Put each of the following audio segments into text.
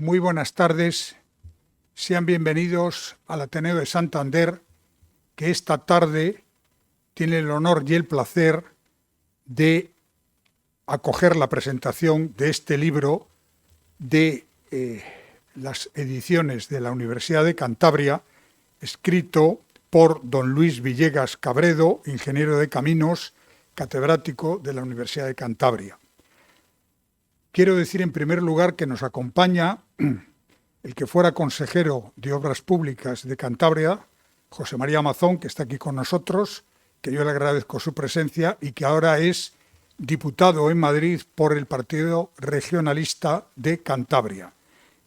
Muy buenas tardes, sean bienvenidos al Ateneo de Santander, que esta tarde tiene el honor y el placer de acoger la presentación de este libro de las ediciones de la Universidad de Cantabria, escrito por don Luis Villegas Cabredo, ingeniero de caminos, catedrático de la Universidad de Cantabria. Quiero decir en primer lugar que nos acompaña el que fuera consejero de Obras Públicas de Cantabria, José María Mazón, que está aquí con nosotros, que yo le agradezco su presencia, y que ahora es diputado en Madrid por el Partido Regionalista de Cantabria.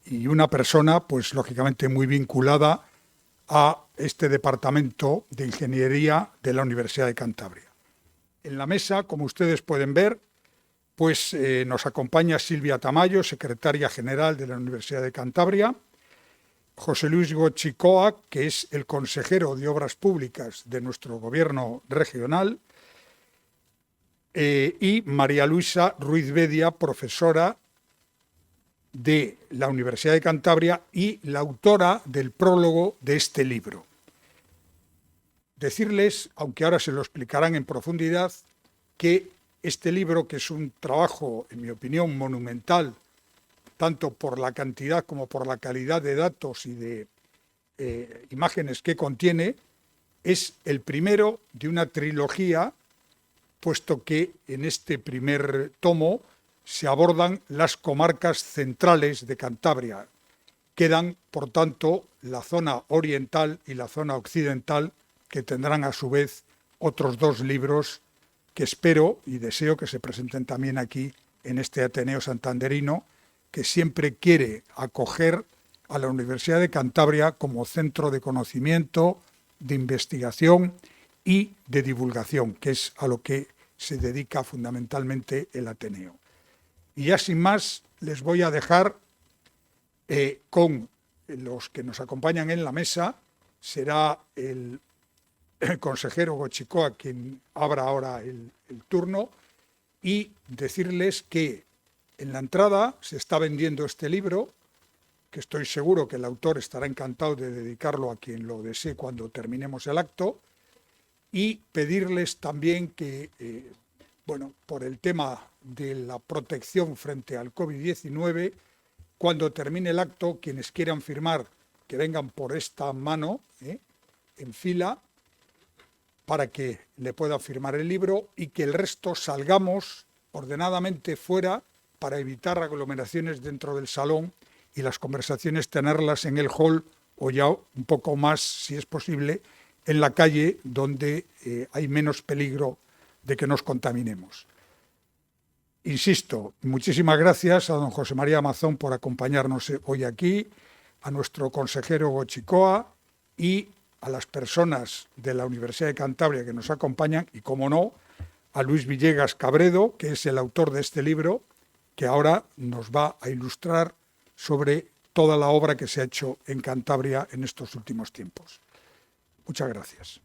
Y una persona, pues lógicamente muy vinculada a este departamento de Ingeniería de la Universidad de Cantabria. En la mesa, como ustedes pueden ver, pues nos acompaña Silvia Tamayo, secretaria general de la Universidad de Cantabria, José Luis Gochicoa, que es el consejero de Obras Públicas de nuestro gobierno regional, y María Luisa Ruiz Bedia, profesora de la Universidad de Cantabria y la autora del prólogo de este libro. Decirles, aunque ahora se lo explicarán en profundidad, que este libro, que es un trabajo, en mi opinión, monumental, tanto por la cantidad como por la calidad de datos y de imágenes que contiene, es el primero de una trilogía, puesto que en este primer tomo se abordan las comarcas centrales de Cantabria. Quedan, por tanto, la zona oriental y la zona occidental, que tendrán a su vez otros dos libros que espero y deseo que se presenten también aquí en este Ateneo santanderino, que siempre quiere acoger a la Universidad de Cantabria como centro de conocimiento, de investigación y de divulgación, que es a lo que se dedica fundamentalmente el Ateneo. Y ya sin más, les voy a dejar con los que nos acompañan en la mesa. Será el consejero Gochicoa quien abra ahora el turno, y decirles que en la entrada se está vendiendo este libro, que estoy seguro que el autor estará encantado de dedicarlo a quien lo desee cuando terminemos el acto, y pedirles también que, por el tema de la protección frente al COVID-19, cuando termine el acto, quienes quieran firmar, que vengan por esta mano, en fila, para que le pueda firmar el libro, y que el resto salgamos ordenadamente fuera para evitar aglomeraciones dentro del salón y las conversaciones tenerlas en el hall o ya un poco más, si es posible, en la calle, donde hay menos peligro de que nos contaminemos. Insisto, muchísimas gracias a don José María Mazón por acompañarnos hoy aquí, a nuestro consejero Gochicoa y a las personas de la Universidad de Cantabria que nos acompañan, y, como no, a Luis Villegas Cabredo, que es el autor de este libro, que ahora nos va a ilustrar sobre toda la obra que se ha hecho en Cantabria en estos últimos tiempos. Muchas gracias.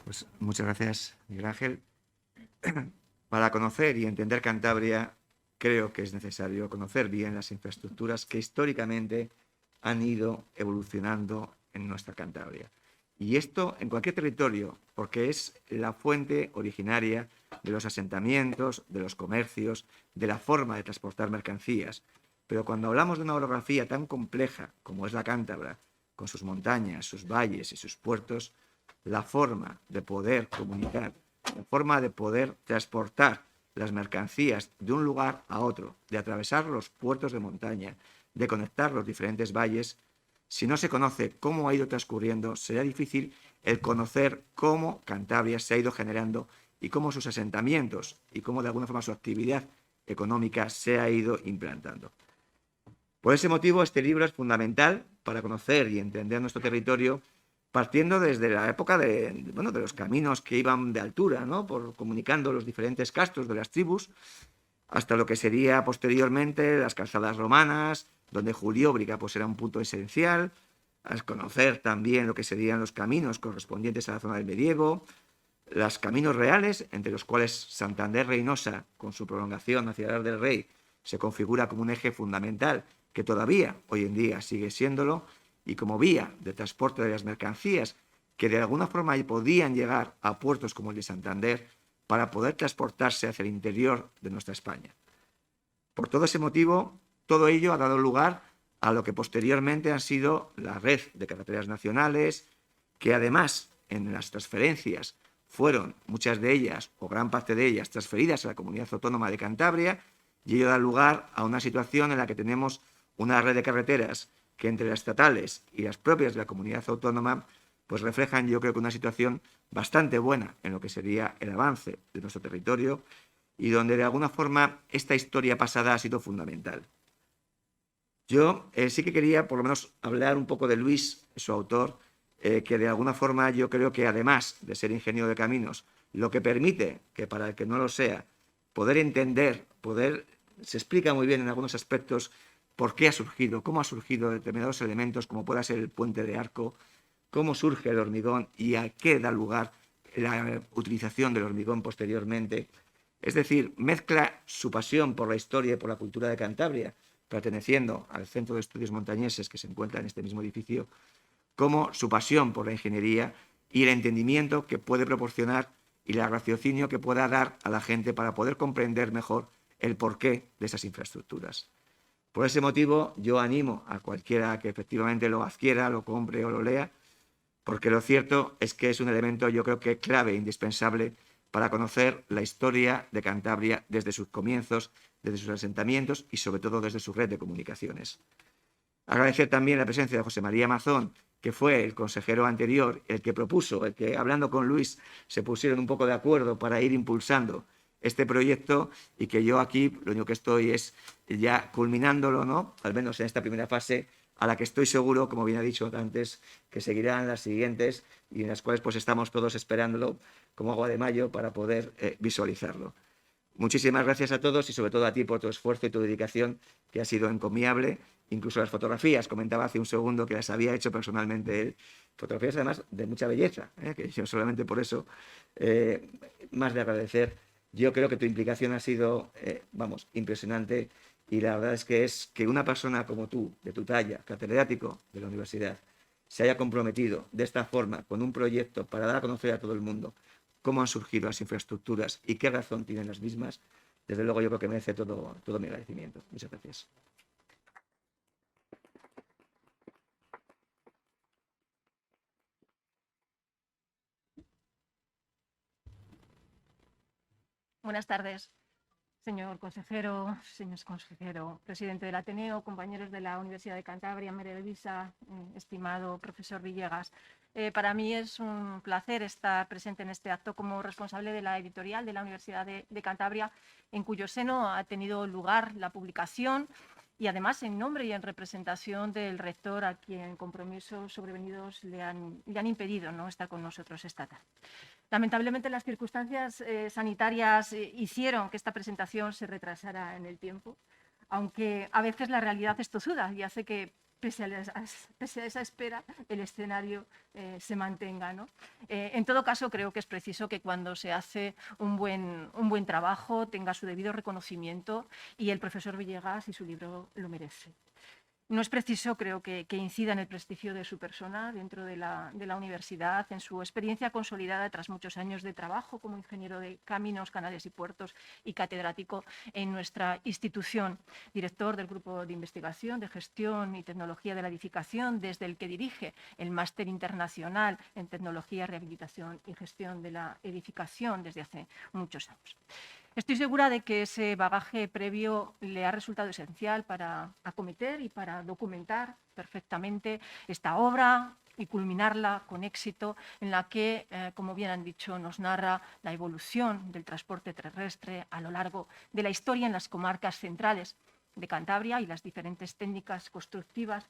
Pues muchas gracias, Miguel Ángel. Para conocer y entender Cantabria, creo que es necesario conocer bien las infraestructuras que históricamente han ido evolucionando en nuestra Cantabria. Y esto en cualquier territorio, porque es la fuente originaria de los asentamientos, de los comercios, de la forma de transportar mercancías. Pero cuando hablamos de una orografía tan compleja como es la cántabra, con sus montañas, sus valles y sus puertos, la forma de poder comunicar, la forma de poder transportar las mercancías de un lugar a otro, de atravesar los puertos de montaña, de conectar los diferentes valles, si no se conoce cómo ha ido transcurriendo, será difícil el conocer cómo Cantabria se ha ido generando y cómo sus asentamientos y cómo de alguna forma su actividad económica se ha ido implantando. Por ese motivo, este libro es fundamental para conocer y entender nuestro territorio, partiendo desde la época de los caminos que iban de altura, ¿no?, comunicando los diferentes castros de las tribus, hasta lo que sería posteriormente las calzadas romanas, donde Julióbriga pues era un punto esencial, a conocer también lo que serían los caminos correspondientes a la zona del medievo, los caminos reales, entre los cuales Santander-Reynosa, con su prolongación hacia Alar del Rey, se configura como un eje fundamental, que todavía hoy en día sigue siéndolo, y como vía de transporte de las mercancías, que de alguna forma podían llegar a puertos como el de Santander para poder transportarse hacia el interior de nuestra España. Por todo ese motivo, todo ello ha dado lugar a lo que posteriormente han sido la red de carreteras nacionales, que además en las transferencias fueron muchas de ellas, o gran parte de ellas, transferidas a la Comunidad Autónoma de Cantabria, y ello da lugar a una situación en la que tenemos una red de carreteras que entre las estatales y las propias de la Comunidad Autónoma pues reflejan, yo creo que una situación bastante buena en lo que sería el avance de nuestro territorio y donde de alguna forma esta historia pasada ha sido fundamental. Yo sí que quería por lo menos hablar un poco de Luis, su autor, que de alguna forma yo creo que además de ser ingeniero de caminos, lo que permite que para el que no lo sea, poder entender, se explica muy bien en algunos aspectos por qué ha surgido, cómo ha surgido determinados elementos, como pueda ser el puente de arco, cómo surge el hormigón y a qué da lugar la utilización del hormigón posteriormente. Es decir, mezcla su pasión por la historia y por la cultura de Cantabria, perteneciendo al Centro de Estudios Montañeses que se encuentra en este mismo edificio, como su pasión por la ingeniería y el entendimiento que puede proporcionar y el raciocinio que pueda dar a la gente para poder comprender mejor el porqué de esas infraestructuras. Por ese motivo, yo animo a cualquiera que efectivamente lo adquiera, lo compre o lo lea, porque lo cierto es que es un elemento, yo creo que clave, indispensable, para conocer la historia de Cantabria desde sus comienzos, desde sus asentamientos y sobre todo desde su red de comunicaciones. Agradecer también la presencia de José María Mazón, que fue el consejero anterior, el que propuso, el que hablando con Luis se pusieron un poco de acuerdo para ir impulsando este proyecto y que yo aquí lo único que estoy es ya culminándolo, ¿no? Al menos en esta primera fase, a la que estoy seguro, como bien ha dicho antes, que seguirán las siguientes y en las cuales pues estamos todos esperándolo como agua de mayo para poder visualizarlo. Muchísimas gracias a todos y sobre todo a ti por tu esfuerzo y tu dedicación, que ha sido encomiable. Incluso las fotografías, comentaba hace un segundo que las había hecho personalmente él. Fotografías además de mucha belleza, que yo solamente por eso, más de agradecer. Yo creo que tu implicación ha sido, impresionante y la verdad es que una persona como tú, de tu talla, catedrático de la universidad, se haya comprometido de esta forma con un proyecto para dar a conocer a todo el mundo cómo han surgido las infraestructuras y qué razón tienen las mismas, desde luego yo creo que merece todo mi agradecimiento. Muchas gracias. Buenas tardes, señor consejero, presidente del Ateneo, compañeros de la Universidad de Cantabria, María Elvisa, estimado profesor Villegas. Para mí es un placer estar presente en este acto como responsable de la editorial de la Universidad de Cantabria, en cuyo seno ha tenido lugar la publicación y además en nombre y en representación del rector, a quien compromisos sobrevenidos le han impedido no estar con nosotros esta tarde. Lamentablemente, las circunstancias sanitarias hicieron que esta presentación se retrasara en el tiempo, aunque a veces la realidad es tozuda y hace que, pese a esa espera, el escenario se mantenga, ¿no? En todo caso, creo que es preciso que cuando se hace un buen trabajo tenga su debido reconocimiento y el profesor Villegas y su libro lo merece. No es preciso, creo, que incida en el prestigio de su persona dentro de la universidad, en su experiencia consolidada tras muchos años de trabajo como ingeniero de caminos, canales y puertos y catedrático en nuestra institución, director del Grupo de Investigación de Gestión y Tecnología de la Edificación, desde el que dirige el Máster Internacional en Tecnología, Rehabilitación y Gestión de la Edificación desde hace muchos años. Estoy segura de que ese bagaje previo le ha resultado esencial para acometer y para documentar perfectamente esta obra y culminarla con éxito, en la que, como bien han dicho, nos narra la evolución del transporte terrestre a lo largo de la historia en las comarcas centrales de Cantabria y las diferentes técnicas constructivas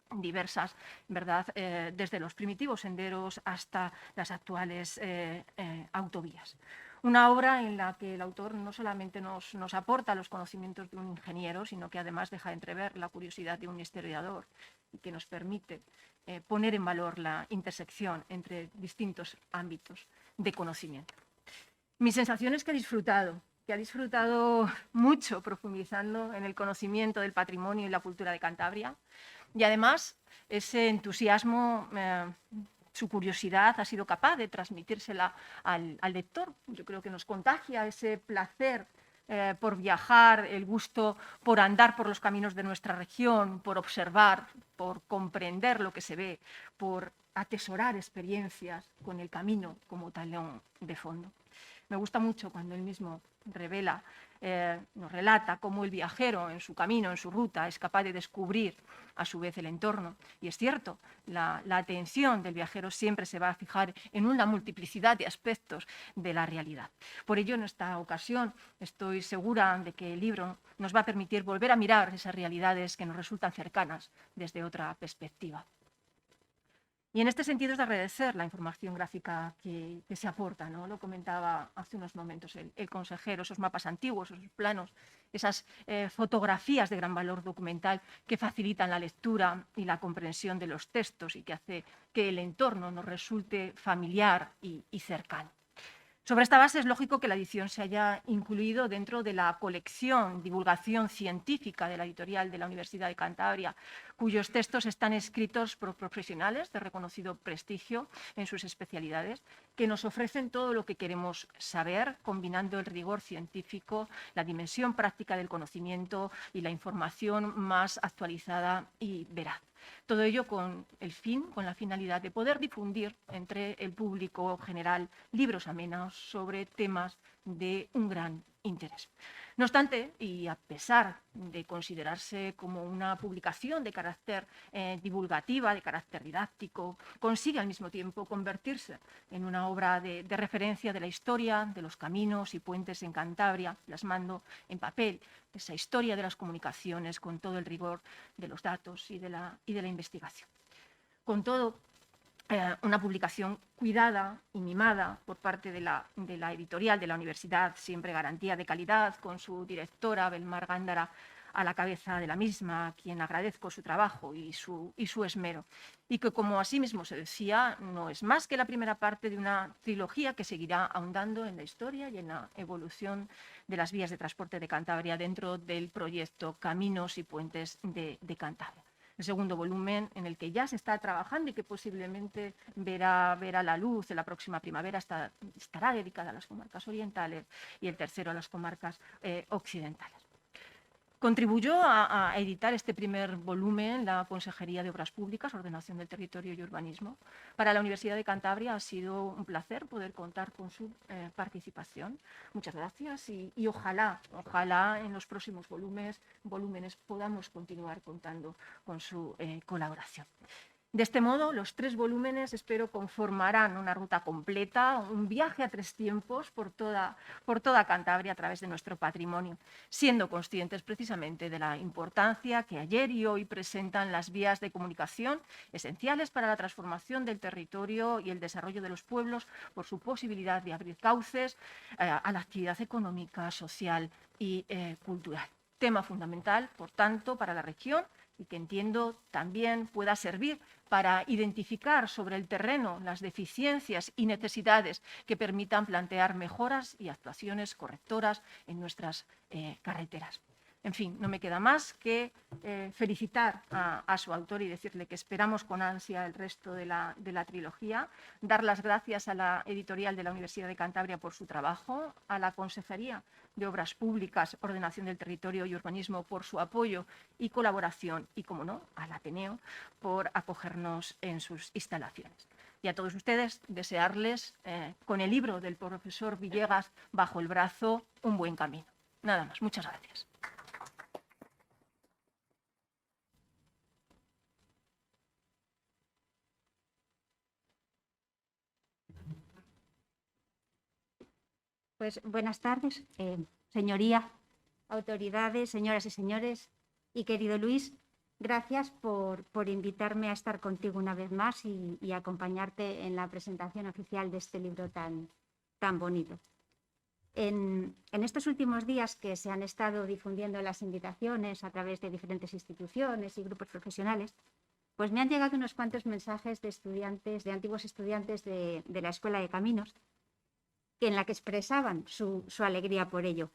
diversas, ¿verdad? Desde los primitivos senderos hasta las actuales autovías. Una obra en la que el autor no solamente nos aporta los conocimientos de un ingeniero, sino que además deja entrever la curiosidad de un historiador y que nos permite poner en valor la intersección entre distintos ámbitos de conocimiento. Mi sensación es que ha disfrutado mucho profundizando en el conocimiento del patrimonio y la cultura de Cantabria, y además ese entusiasmo, su curiosidad ha sido capaz de transmitírsela al lector. Yo creo que nos contagia ese placer por viajar, el gusto por andar por los caminos de nuestra región, por observar, por comprender lo que se ve, por atesorar experiencias con el camino como talón de fondo. Me gusta mucho cuando él mismo revela, nos relata cómo el viajero en su camino, en su ruta, es capaz de descubrir a su vez el entorno. Y es cierto, la atención del viajero siempre se va a fijar en una multiplicidad de aspectos de la realidad. Por ello, en esta ocasión, estoy segura de que el libro nos va a permitir volver a mirar esas realidades que nos resultan cercanas desde otra perspectiva. Y en este sentido es de agradecer la información gráfica que se aporta, ¿no? Lo comentaba hace unos momentos el consejero, esos mapas antiguos, esos planos, esas fotografías de gran valor documental que facilitan la lectura y la comprensión de los textos y que hace que el entorno nos resulte familiar y cercano. Sobre esta base es lógico que la edición se haya incluido dentro de la colección Divulgación Científica de la editorial de la Universidad de Cantabria, cuyos textos están escritos por profesionales de reconocido prestigio en sus especialidades, que nos ofrecen todo lo que queremos saber, combinando el rigor científico, la dimensión práctica del conocimiento y la información más actualizada y veraz. Todo ello con la finalidad de poder difundir entre el público general libros amenos sobre temas de un gran interés. No obstante, y a pesar de considerarse como una publicación de carácter divulgativa, de carácter didáctico, consigue al mismo tiempo convertirse en una obra de referencia de la historia, de los caminos y puentes en Cantabria, plasmando en papel esa historia de las comunicaciones con todo el rigor de los datos y de la investigación. Con todo, una publicación cuidada y mimada por parte de la editorial de la universidad, siempre garantía de calidad, con su directora, Belmar Gándara, a la cabeza de la misma, a quien agradezco su trabajo y su esmero. Y que, como asimismo se decía, no es más que la primera parte de una trilogía que seguirá ahondando en la historia y en la evolución de las vías de transporte de Cantabria dentro del proyecto Caminos y Puentes de Cantabria. El segundo volumen, en el que ya se está trabajando y que posiblemente verá la luz en la próxima primavera, estará dedicada a las comarcas orientales, y el tercero a las comarcas occidentales. Contribuyó a editar este primer volumen la Consejería de Obras Públicas, Ordenación del Territorio y Urbanismo. Para la Universidad de Cantabria ha sido un placer poder contar con su participación. Muchas gracias y ojalá en los próximos volúmenes podamos continuar contando con su colaboración. De este modo, los 3 volúmenes espero conformarán una ruta completa, un viaje a 3 tiempos por toda Cantabria a través de nuestro patrimonio, siendo conscientes precisamente de la importancia que ayer y hoy presentan las vías de comunicación esenciales para la transformación del territorio y el desarrollo de los pueblos por su posibilidad de abrir cauces a la actividad económica, social y cultural. Tema fundamental, por tanto, para la región, y que entiendo también pueda servir para identificar sobre el terreno las deficiencias y necesidades que permitan plantear mejoras y actuaciones correctoras en nuestras carreteras. En fin, no me queda más que felicitar a su autor y decirle que esperamos con ansia el resto de la trilogía, dar las gracias a la editorial de la Universidad de Cantabria por su trabajo, a la Consejería de Obras Públicas, Ordenación del Territorio y Urbanismo por su apoyo y colaboración, y, como no, al Ateneo por acogernos en sus instalaciones. Y a todos ustedes desearles, con el libro del profesor Villegas bajo el brazo, un buen camino. Nada más. Muchas gracias. Pues buenas tardes, señoría, autoridades, señoras y señores, y querido Luis, gracias por invitarme a estar contigo una vez más y acompañarte en la presentación oficial de este libro tan bonito. En estos últimos días que se han estado difundiendo las invitaciones a través de diferentes instituciones y grupos profesionales, pues me han llegado unos cuantos mensajes de antiguos estudiantes de la Escuela de Caminos, en la que expresaban su alegría por ello.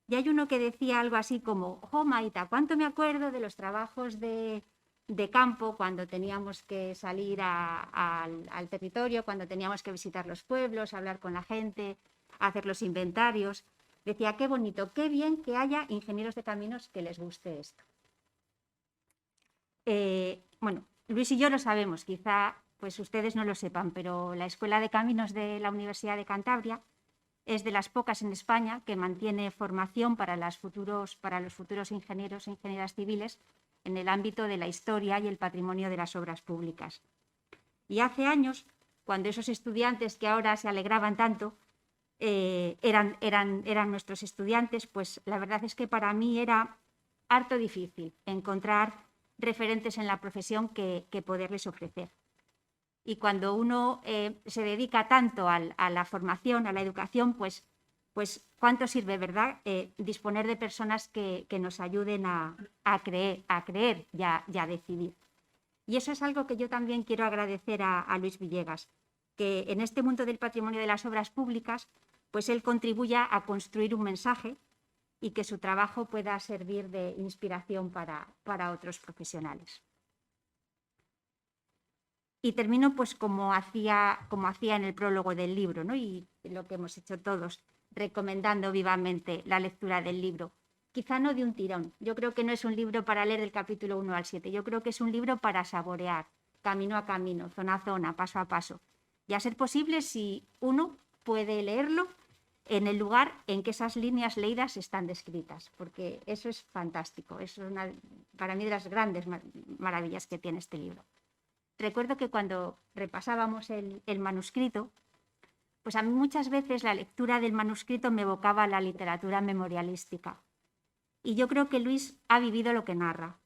Y hay uno que decía algo así como: «Jo, Maita, cuánto me acuerdo de los trabajos de campo cuando teníamos que salir al territorio, cuando teníamos que visitar los pueblos, hablar con la gente, hacer los inventarios». Decía: «Qué bonito, qué bien que haya ingenieros de caminos que les guste esto». Bueno, Luis y yo lo sabemos, quizá pues ustedes no lo sepan, pero la Escuela de Caminos de la Universidad de Cantabria es de las pocas en España que mantiene formación para los futuros ingenieros e ingenieras civiles en el ámbito de la historia y el patrimonio de las obras públicas. Y hace años, cuando esos estudiantes que ahora se alegraban tanto eran nuestros estudiantes, pues la verdad es que para mí era harto difícil encontrar referentes en la profesión que poderles ofrecer. Y cuando uno se dedica tanto a la formación, a la educación, pues cuánto sirve, ¿verdad? Disponer de personas que nos ayuden a creer y a decidir. Y eso es algo que yo también quiero agradecer a Luis Villegas, que en este mundo del patrimonio de las obras públicas, pues él contribuya a construir un mensaje y que su trabajo pueda servir de inspiración para otros profesionales. Y termino pues como hacía en el prólogo del libro, ¿no? Y lo que hemos hecho todos, recomendando vivamente la lectura del libro. Quizá no de un tirón. Yo creo que no es un libro para leer del capítulo 1 al 7. Yo creo que es un libro para saborear, camino a camino, zona a zona, paso a paso. Y a ser posible, si uno puede leerlo en el lugar en que esas líneas leídas están descritas, porque eso es fantástico. Eso es para mí de las grandes maravillas que tiene este libro. Recuerdo que cuando repasábamos el manuscrito, pues a mí muchas veces la lectura del manuscrito me evocaba a la literatura memorialística. Y yo creo que Luis ha vivido lo que narra.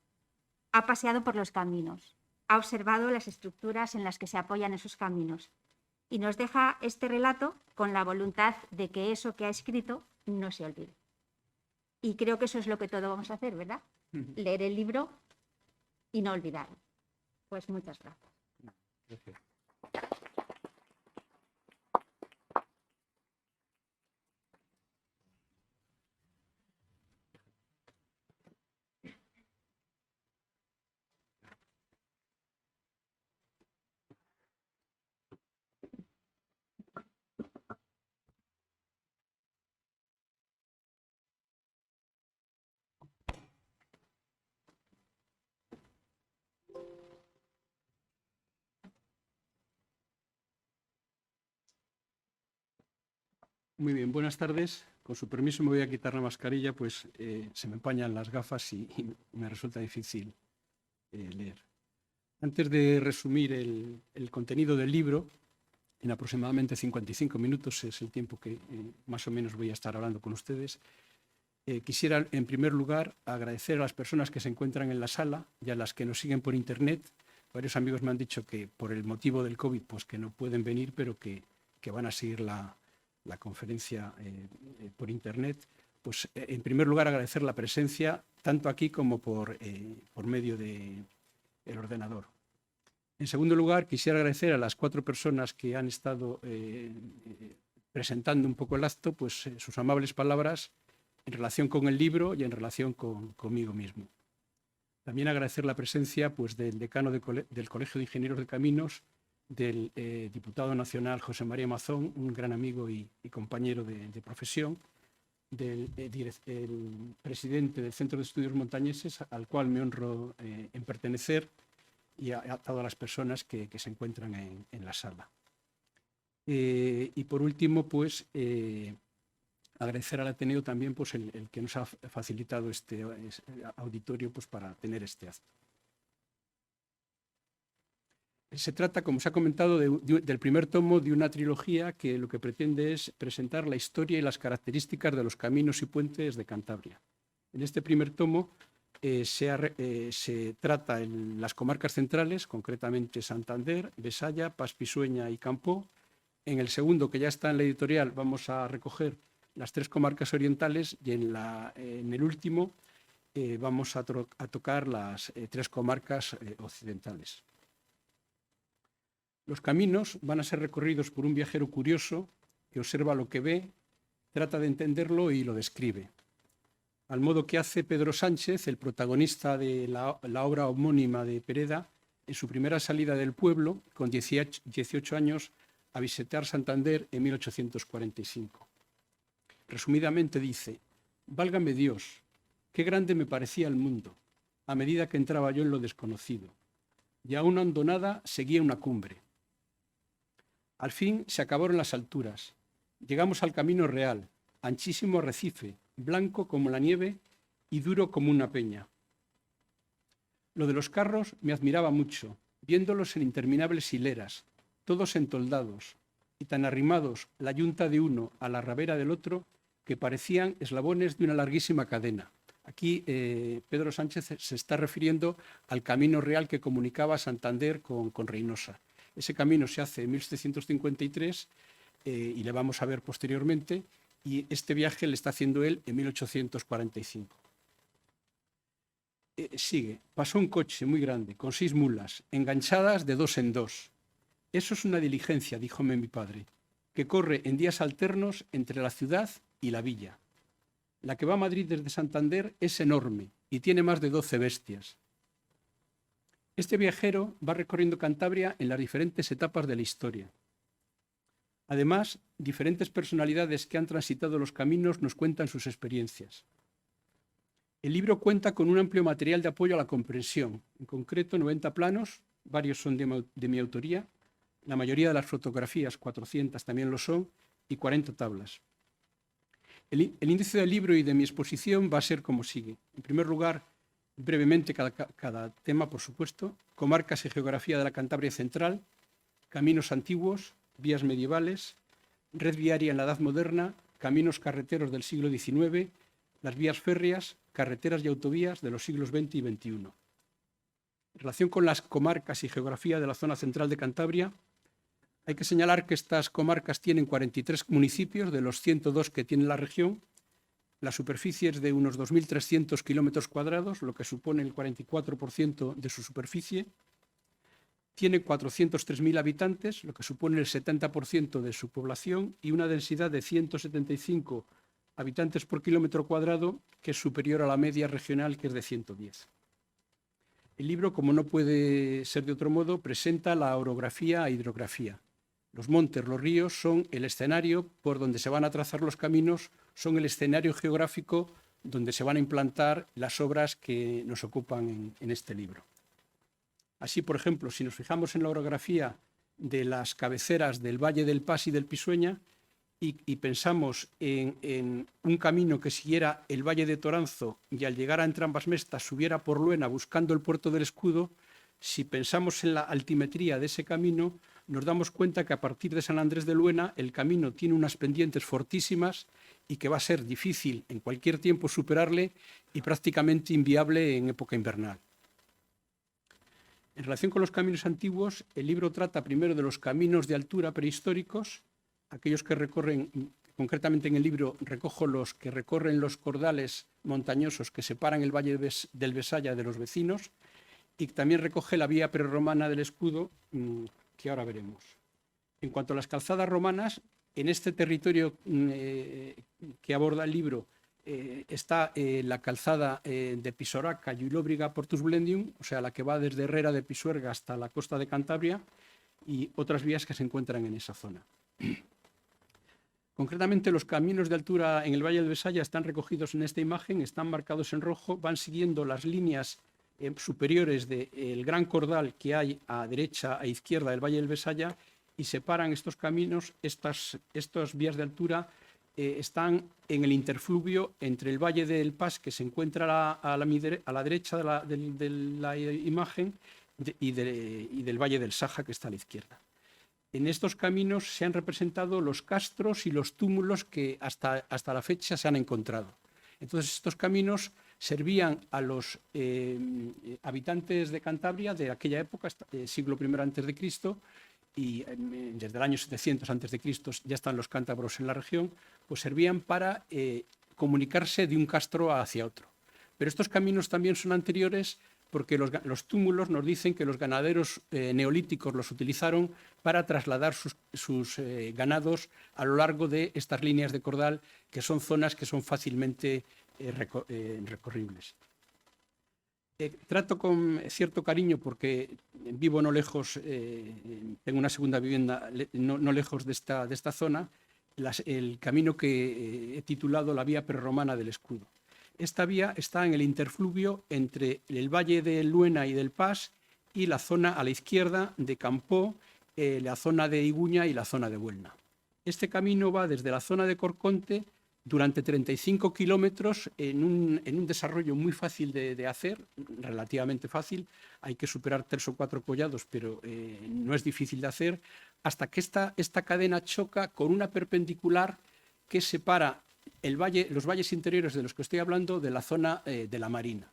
Ha paseado por los caminos, ha observado las estructuras en las que se apoyan esos caminos y nos deja este relato con la voluntad de que eso que ha escrito no se olvide. Y creo que eso es lo que todos vamos a hacer, ¿verdad? Leer el libro y no olvidarlo. Pues muchas gracias. Gracias. Muy bien, buenas tardes. Con su permiso me voy a quitar la mascarilla, pues se me empañan las gafas y me resulta difícil leer. Antes de resumir el contenido del libro, en aproximadamente 55 minutos, es el tiempo que más o menos voy a estar hablando con ustedes, quisiera en primer lugar agradecer a las personas que se encuentran en la sala y a las que nos siguen por internet. Varios amigos me han dicho que por el motivo del COVID pues que no pueden venir, pero que van a seguir la conferencia por internet. Pues en primer lugar agradecer la presencia tanto aquí como por medio del ordenador. En segundo lugar, quisiera agradecer a las 4 personas que han estado presentando un poco el acto, pues sus amables palabras en relación con el libro y en relación conmigo mismo. También agradecer la presencia pues, del decano del Colegio de Ingenieros de Caminos, del diputado nacional José María Mazón, un gran amigo y compañero de profesión, del presidente del Centro de Estudios Montañeses, al cual me honro en pertenecer, y a todas las personas que se encuentran en la sala. Y por último, pues agradecer al Ateneo también pues, el que nos ha facilitado este auditorio pues, para tener este acto. Se trata, como se ha comentado, del primer tomo de una trilogía que lo que pretende es presentar la historia y las características de los caminos y puentes de Cantabria. En este primer tomo se trata en las comarcas centrales, concretamente Santander, Besaya, Paspisueña y Campoo. En el segundo, que ya está en la editorial, vamos a recoger las 3 comarcas orientales y en el último vamos a tocar las 3 comarcas occidentales. Los caminos van a ser recorridos por un viajero curioso que observa lo que ve, trata de entenderlo y lo describe. Al modo que hace Pedro Sánchez, el protagonista de la obra homónima de Pereda, en su primera salida del pueblo, con 18 años, a visitar Santander en 1845. Resumidamente dice: «Válgame Dios, qué grande me parecía el mundo, a medida que entraba yo en lo desconocido, y a una hondonada seguía una cumbre. Al fin se acabaron las alturas, llegamos al camino real, anchísimo arrecife, blanco como la nieve y duro como una peña. Lo de los carros me admiraba mucho, viéndolos en interminables hileras, todos entoldados, y tan arrimados la yunta de uno a la rabera del otro, que parecían eslabones de una larguísima cadena». Aquí Pedro Sánchez se está refiriendo al camino real que comunicaba Santander con Reynosa. Ese camino se hace en 1753 y le vamos a ver posteriormente, y este viaje le está haciendo él en 1845. Sigue. «Pasó un coche muy grande, con 6 mulas, enganchadas de 2 en 2. Eso es una diligencia», díjome mi padre, «que corre en días alternos entre la ciudad y la villa. La que va a Madrid desde Santander es enorme y tiene más de 12 bestias». Este viajero va recorriendo Cantabria en las diferentes etapas de la historia. Además, diferentes personalidades que han transitado los caminos nos cuentan sus experiencias. El libro cuenta con un amplio material de apoyo a la comprensión, en concreto 90 planos, varios son de mi autoría, la mayoría de las fotografías, 400 también lo son, y 40 tablas. El índice del libro y de mi exposición va a ser como sigue. En primer lugar, brevemente cada tema, por supuesto: comarcas y geografía de la Cantabria Central, caminos antiguos, vías medievales, red viaria en la Edad Moderna, caminos carreteros del siglo XIX, las vías férreas, carreteras y autovías de los siglos XX y XXI. En relación con las comarcas y geografía de la zona central de Cantabria, hay que señalar que estas comarcas tienen 43 municipios de los 102 que tiene la región. La superficie es de unos 2.300 kilómetros cuadrados, lo que supone el 44% de su superficie. Tiene 403.000 habitantes, lo que supone el 70% de su población, y una densidad de 175 habitantes por kilómetro cuadrado, que es superior a la media regional, que es de 110. El libro, como no puede ser de otro modo, presenta la orografía e hidrografía. Los montes, los ríos son el escenario por donde se van a trazar los caminos, son el escenario geográfico donde se van a implantar las obras que nos ocupan en este libro. Así, por ejemplo, si nos fijamos en la orografía de las cabeceras del Valle del Pas y del Pisueña y pensamos en un camino que siguiera el Valle de Toranzo y al llegar a Entrambas Mestas subiera por Luena buscando el puerto del Escudo, si pensamos en la altimetría de ese camino, nos damos cuenta que a partir de San Andrés de Luena el camino tiene unas pendientes fortísimas y que va a ser difícil en cualquier tiempo superarle y prácticamente inviable en época invernal. En relación con los caminos antiguos, el libro trata primero de los caminos de altura prehistóricos, aquellos que recorren, concretamente en el libro recojo los que recorren los cordales montañosos que separan el Valle del Besaya de los vecinos, y también recoge la vía prerromana del Escudo, que ahora veremos. En cuanto a las calzadas romanas, en este territorio que aborda el libro está la calzada de Pisoraca y Ulóbriga Portus Blendium, o sea, la que va desde Herrera de Pisuerga hasta la costa de Cantabria, y otras vías que se encuentran en esa zona. Concretamente, los caminos de altura en el Valle del Besaya están recogidos en esta imagen, están marcados en rojo, van siguiendo las líneas superiores del gran cordal que hay a derecha e izquierda del Valle del Besaya, y separan estos caminos. Estas vías de altura están en el interfluvio entre el Valle del Pas, que se encuentra a la derecha de la imagen, y del Valle del Saja, que está a la izquierda. En estos caminos se han representado los castros y los túmulos que hasta la fecha se han encontrado. Entonces, estos caminos servían a los habitantes de Cantabria de aquella época, siglo I a.C., y desde el año 700 a.C. ya están los cántabros en la región, pues servían para comunicarse de un castro hacia otro. Pero estos caminos también son anteriores porque los túmulos nos dicen que los ganaderos neolíticos los utilizaron para trasladar sus ganados a lo largo de estas líneas de cordal, que son zonas que son fácilmente recorribles. Trato con cierto cariño, porque vivo no lejos, tengo una segunda vivienda no lejos de esta zona, el camino que he titulado la Vía Prerromana del Escudo. Esta vía está en el interfluvio entre el valle de Luena y del Pas y la zona a la izquierda de Campó, la zona de Iguña y la zona de Buelna. Este camino va desde la zona de Corconte durante 35 kilómetros en un desarrollo muy fácil de hacer, relativamente fácil. Hay que superar 3 o 4 collados, pero no es difícil de hacer, hasta que esta cadena choca con una perpendicular que separa los valles interiores de los que estoy hablando de la zona de la Marina.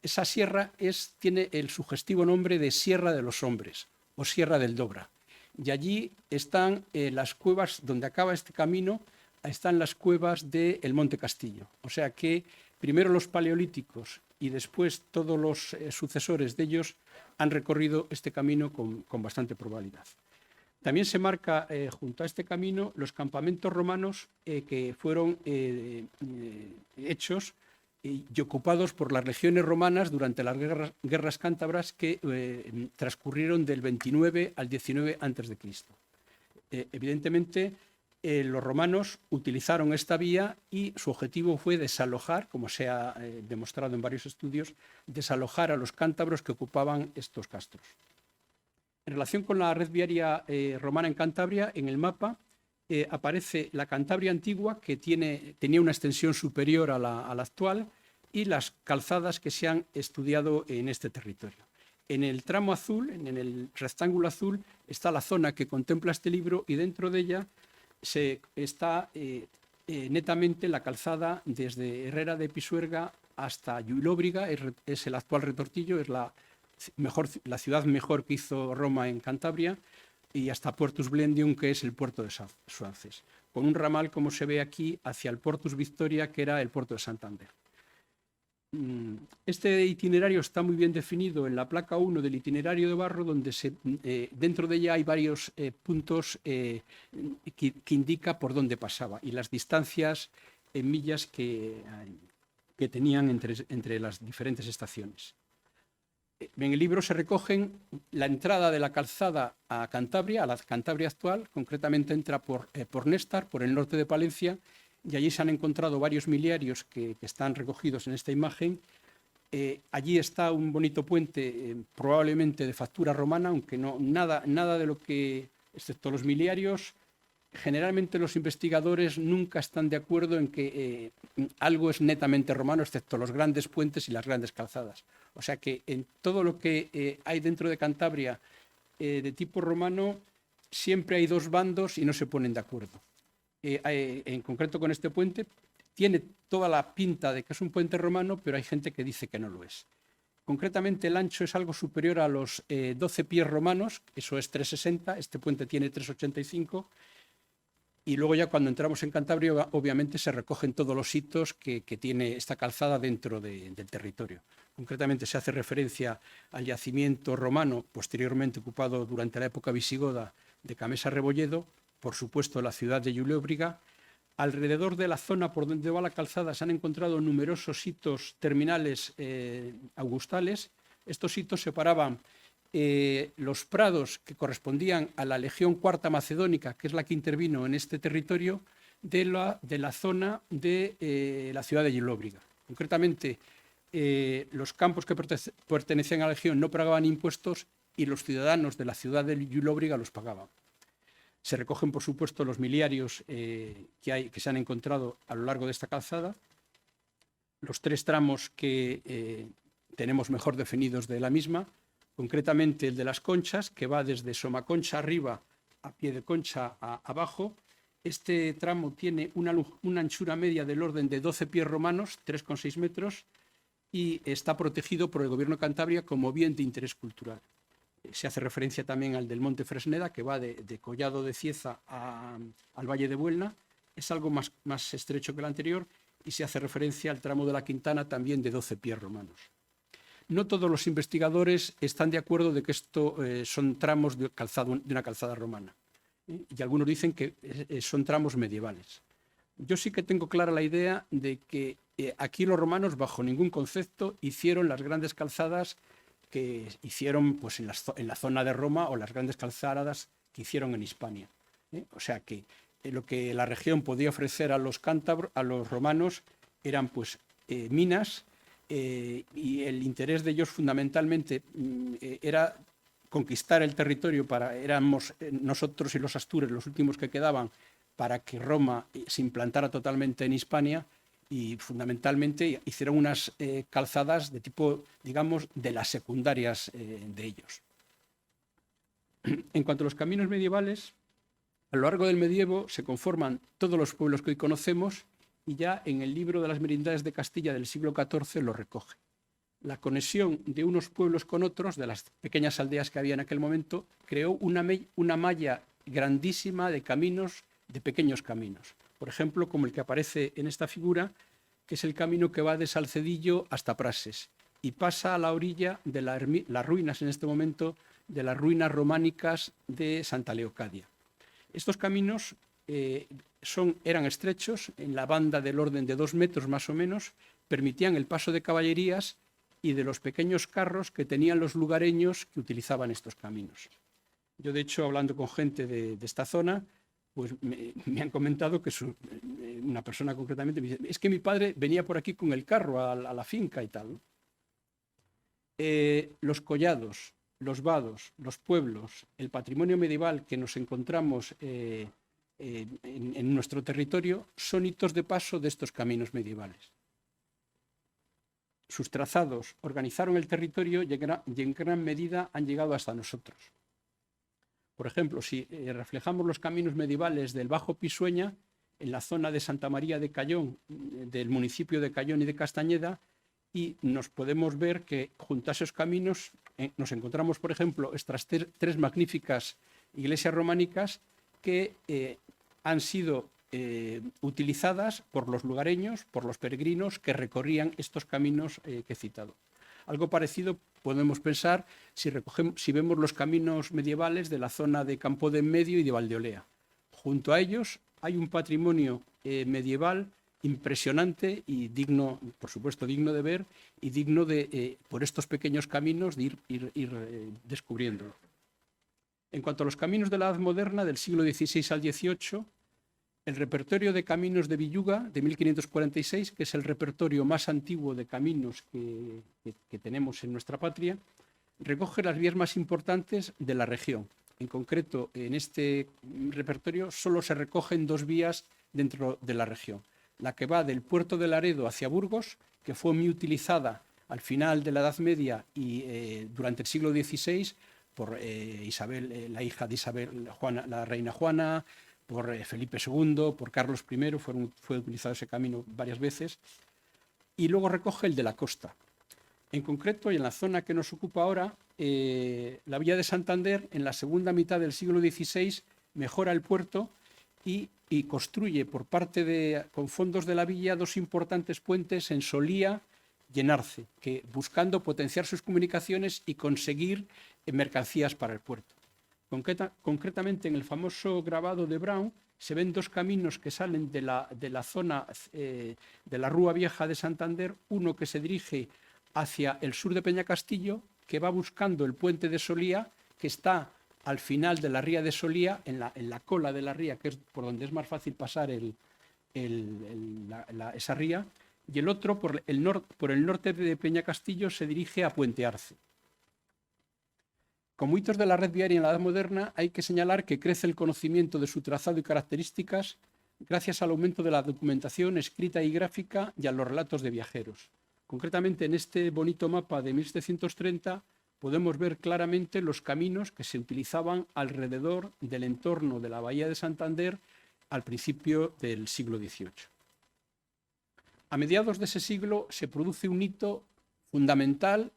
Esa sierra tiene el sugestivo nombre de Sierra de los Hombres o Sierra del Dobra. Y allí están las cuevas donde acaba este camino, están las cuevas del Monte Castillo. O sea que primero los paleolíticos y después todos los sucesores de ellos han recorrido este camino con bastante probabilidad. También se marca junto a este camino los campamentos romanos que fueron hechos y ocupados por las legiones romanas durante las guerras cántabras que transcurrieron del 29 al 19 a.C. Evidentemente, los romanos utilizaron esta vía y su objetivo fue desalojar, como se ha demostrado en varios estudios, desalojar a los cántabros que ocupaban estos castros. En relación con la red viaria romana en Cantabria, en el mapa aparece la Cantabria antigua, que tenía una extensión superior a la actual, y las calzadas que se han estudiado en este territorio. En el tramo azul, en el rectángulo azul, está la zona que contempla este libro, y dentro de ella está netamente la calzada desde Herrera de Pisuerga hasta Llulóbriga, es el actual Retortillo, es la ciudad mejor que hizo Roma en Cantabria, y hasta Portus Blendium, que es el puerto de Suances, con un ramal, como se ve aquí, hacia el Portus Victoria, que era el puerto de Santander. Este itinerario está muy bien definido en la placa 1 del itinerario de Barro, donde dentro de ella hay varios puntos que indica por dónde pasaba y las distancias en millas que tenían entre las diferentes estaciones. En el libro se recogen la entrada de la calzada a Cantabria, a la Cantabria actual. Concretamente entra por Néstar, por el norte de Palencia, y allí se han encontrado varios miliarios que están recogidos en esta imagen. Allí está un bonito puente, probablemente de factura romana, aunque nada de lo que, excepto los miliarios. Generalmente los investigadores nunca están de acuerdo en que algo es netamente romano, excepto los grandes puentes y las grandes calzadas. O sea que en todo lo que hay dentro de Cantabria de tipo romano, siempre hay dos bandos y no se ponen de acuerdo. En concreto con este puente, tiene toda la pinta de que es un puente romano, pero hay gente que dice que no lo es. Concretamente, el ancho es algo superior a los 12 pies romanos, eso es 3,60, este puente tiene 3,85, y luego ya cuando entramos en Cantabria, obviamente se recogen todos los hitos que tiene esta calzada dentro del territorio. Concretamente se hace referencia al yacimiento romano, posteriormente ocupado durante la época visigoda, de Camesa Rebolledo, por supuesto la ciudad de Llulóbriga. Alrededor de la zona por donde va la calzada se han encontrado numerosos hitos terminales augustales. Estos hitos separaban los prados que correspondían a la Legión Cuarta Macedónica, que es la que intervino en este territorio, de la zona de la ciudad de Llulóbriga. Concretamente, los campos que pertenecían a la Legión no pagaban impuestos y los ciudadanos de la ciudad de Llulóbriga los pagaban. Se recogen, por supuesto, los miliarios que se han encontrado a lo largo de esta calzada, los 3 tramos que tenemos mejor definidos de la misma, concretamente el de las Conchas, que va desde Somaconcha arriba a Pie de Concha abajo. Este tramo tiene una anchura media del orden de 12 pies romanos, 3,6 metros, y está protegido por el Gobierno de Cantabria como bien de interés cultural. Se hace referencia también al del Monte Fresneda, que va de Collado de Cieza al Valle de Buelna. Es algo más estrecho que el anterior, y se hace referencia al tramo de la Quintana, también de 12 pies romanos. no todos los investigadores están de acuerdo de que esto son tramos de una calzada romana. Y algunos dicen que son tramos medievales. Yo sí que tengo clara la idea de que aquí los romanos, bajo ningún concepto, hicieron las grandes calzadas que hicieron pues, en la zona de Roma, o las grandes calzadas que hicieron en Hispania. O sea que lo que la región podía ofrecer a los cántabros, a los romanos, eran pues minas, y el interés de ellos fundamentalmente era conquistar el territorio. Éramos nosotros y los astures los últimos que quedaban para que Roma se implantara totalmente en Hispania, y fundamentalmente hicieron unas calzadas de tipo, digamos, de las secundarias de ellos. En cuanto a los caminos medievales, a lo largo del medievo se conforman todos los pueblos que hoy conocemos, y ya en el libro de las Merindades de Castilla del siglo XIV lo recoge. La conexión de unos pueblos con otros, de las pequeñas aldeas que había en aquel momento, creó una malla grandísima de caminos, de pequeños caminos. Por ejemplo, como el que aparece en esta figura, que es el camino que va de Salcedillo hasta Prases y pasa a la orilla de las ruinas, en este momento, de las ruinas románicas de Santa Leocadia. Estos caminos eran estrechos, en la banda del orden de 2 metros más o menos, permitían el paso de caballerías y de los pequeños carros que tenían los lugareños que utilizaban estos caminos. Yo, de hecho, hablando con gente de esta zona, pues me han comentado que una persona concretamente me dice: es que mi padre venía por aquí con el carro a la finca y tal. Los collados, los vados, los pueblos, el patrimonio medieval que nos encontramos en nuestro territorio son hitos de paso de estos caminos medievales. Sus trazados organizaron el territorio y en gran medida han llegado hasta nosotros. Por ejemplo, si reflejamos los caminos medievales del Bajo Pisueña, en la zona de Santa María de Cayón, del municipio de Cayón y de Castañeda, y nos podemos ver que junto a esos caminos nos encontramos, por ejemplo, estas 3 magníficas iglesias románicas que han sido utilizadas por los lugareños, por los peregrinos que recorrían estos caminos que he citado. Algo parecido podemos pensar si vemos los caminos medievales de la zona de Campo de Enmedio y de Valdeolea. Junto a ellos hay un patrimonio medieval impresionante y digno, por supuesto, digno de ver y digno de, por estos pequeños caminos, de ir descubriendo. En cuanto a los caminos de la Edad Moderna, del siglo XVI al XVIII, el repertorio de caminos de Villuga, de 1546, que es el repertorio más antiguo de caminos que tenemos en nuestra patria, recoge las vías más importantes de la región. En concreto, en este repertorio solo se recogen 2 vías dentro de la región. La que va del puerto de Laredo hacia Burgos, que fue muy utilizada al final de la Edad Media y durante el siglo XVI por Isabel, la hija de Isabel, la reina Juana, por Felipe II, por Carlos I, fue utilizado ese camino varias veces. Y luego recoge el de la costa. En concreto, y en la zona que nos ocupa ahora, la villa de Santander, en la segunda mitad del siglo XVI, mejora el puerto y construye con fondos de la villa 2 importantes puentes en Solía y en Arce, buscando potenciar sus comunicaciones y conseguir mercancías para el puerto. Concretamente, en el famoso grabado de Brown se ven 2 caminos que salen de la zona de la Rúa Vieja de Santander, uno que se dirige hacia el sur de Peñacastillo, que va buscando el puente de Solía, que está al final de la ría de Solía, en la cola de la ría, que es por donde es más fácil pasar esa ría, y el otro, por el norte de Peñacastillo, se dirige a Puente Arce. Como hitos de la red viaria en la Edad Moderna, hay que señalar que crece el conocimiento de su trazado y características gracias al aumento de la documentación escrita y gráfica y a los relatos de viajeros. Concretamente, en este bonito mapa de 1730 podemos ver claramente los caminos que se utilizaban alrededor del entorno de la bahía de Santander al principio del siglo XVIII. A mediados de ese siglo se produce un hito fundamental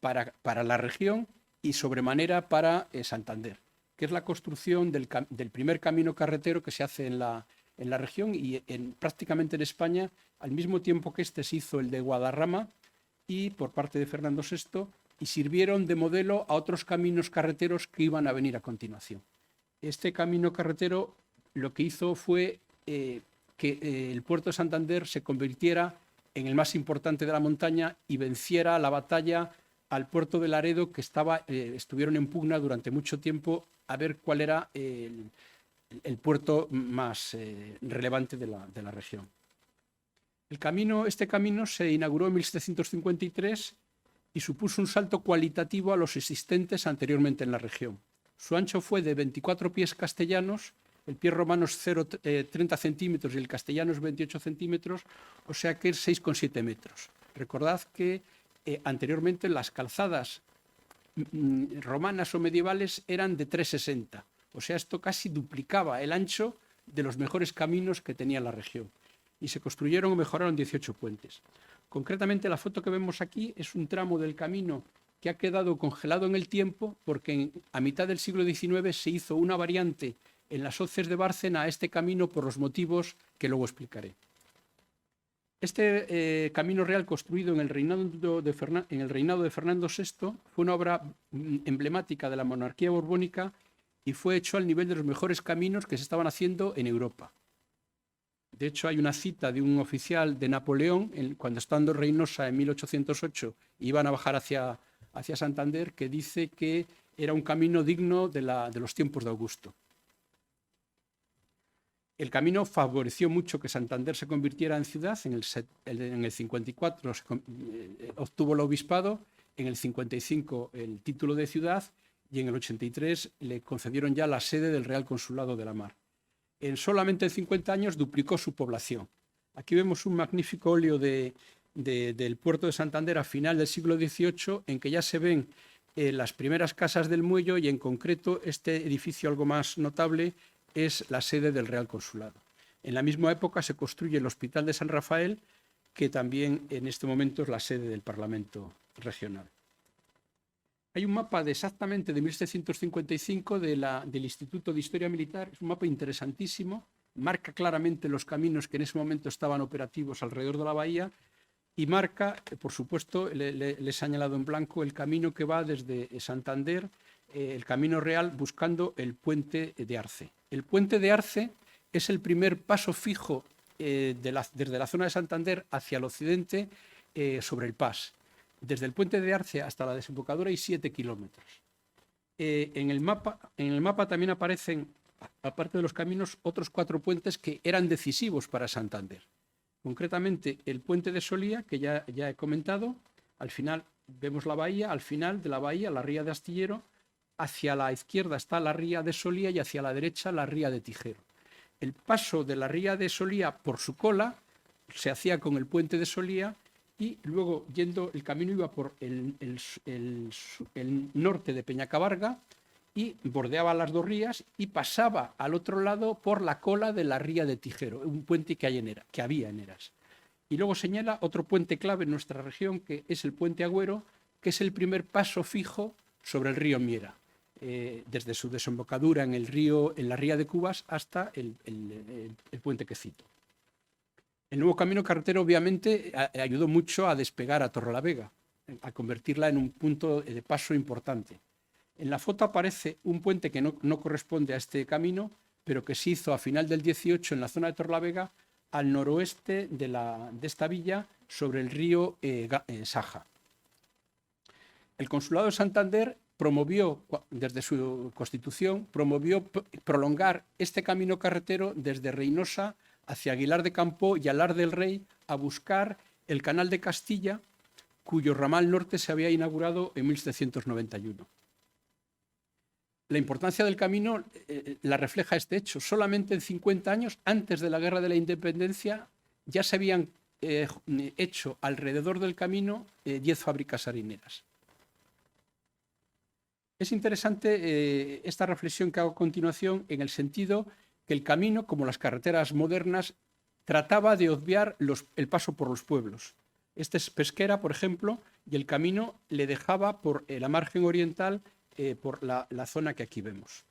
para la región y sobremanera para Santander, que es la construcción del primer camino carretero que se hace en la región y prácticamente en España, al mismo tiempo que se hizo el de Guadarrama, y por parte de Fernando VI, y sirvieron de modelo a otros caminos carreteros que iban a venir a continuación. Este camino carretero lo que hizo fue que el puerto de Santander se convirtiera en el más importante de la montaña y venciera la batalla al puerto de Laredo, que estuvieron en pugna durante mucho tiempo a ver cuál era el puerto más relevante de la región. Este camino se inauguró en 1753 y supuso un salto cualitativo a los existentes anteriormente en la región. Su ancho fue de 24 pies castellanos, el pie romano es 30 centímetros y el castellano es 28 centímetros, o sea que es 6,7 metros. Recordad que anteriormente las calzadas romanas o medievales eran de 3,60, o sea, esto casi duplicaba el ancho de los mejores caminos que tenía la región. Y se construyeron o mejoraron 18 puentes. Concretamente, la foto que vemos aquí es un tramo del camino que ha quedado congelado en el tiempo porque a mitad del siglo XIX se hizo una variante en las hoces de Bárcena a este camino por los motivos que luego explicaré. Este camino real construido en el reinado de Fernando VI fue una obra emblemática de la monarquía borbónica y fue hecho al nivel de los mejores caminos que se estaban haciendo en Europa. De hecho, hay una cita de un oficial de Napoleón, cuando estando en Reynosa en 1808, iban a bajar hacia Santander, que dice que era un camino digno de los tiempos de Augusto. El camino favoreció mucho que Santander se convirtiera en ciudad. En el 54 obtuvo el obispado, en el 55 el título de ciudad y en el 83 le concedieron ya la sede del Real Consulado de la Mar. En solamente 50 años duplicó su población. Aquí vemos un magnífico óleo del puerto de Santander a final del siglo XVIII, en que ya se ven las primeras casas del muelle y en concreto este edificio algo más notable es la sede del Real Consulado. En la misma época se construye el Hospital de San Rafael, que también en este momento es la sede del Parlamento regional. Hay un mapa exactamente de 1755 del Instituto de Historia Militar, es un mapa interesantísimo, marca claramente los caminos que en ese momento estaban operativos alrededor de la bahía y marca, por supuesto, les he señalado en blanco el camino que va desde Santander, el camino real, buscando el puente de Arce. El puente de Arce es el primer paso fijo desde la zona de Santander hacia el occidente sobre el Pas. Desde el puente de Arce hasta la desembocadura hay 7 kilómetros. En el mapa también aparecen, aparte de los caminos, otros 4 puentes que eran decisivos para Santander. Concretamente, el puente de Solía, que ya he comentado. Al final vemos la bahía, al final de la bahía, la ría de Astillero. Hacia la izquierda está la ría de Solía y hacia la derecha la ría de Tijero. El paso de la ría de Solía por su cola se hacía con el puente de Solía y luego el camino iba por el norte de Peñacabarga y bordeaba las dos rías y pasaba al otro lado por la cola de la ría de Tijero, un puente que había en Eras. Y luego señala otro puente clave en nuestra región, que es el puente Agüero, que es el primer paso fijo sobre el río Miera, desde su desembocadura en la ría de Cubas hasta el puente que cito. El nuevo camino carretero obviamente ayudó mucho a despegar a Torrelavega, a convertirla en un punto de paso importante. En la foto aparece un puente que no corresponde a este camino, pero que se hizo a final del 18 en la zona de Torrelavega, al noroeste de esta villa, sobre el río Saja. El Consulado de Santander desde su constitución, promovió prolongar este camino carretero desde Reynosa hacia Aguilar de Campoo y Alar del Rey a buscar el Canal de Castilla, cuyo ramal norte se había inaugurado en 1791. La importancia del camino la refleja este hecho. Solamente en 50 años, antes de la Guerra de la Independencia, ya se habían hecho alrededor del camino 10 fábricas harineras. Es interesante esta reflexión que hago a continuación en el sentido que el camino, como las carreteras modernas, trataba de obviar el paso por los pueblos. Este es Pesquera, por ejemplo, y el camino le dejaba por la margen oriental, por la zona que aquí vemos.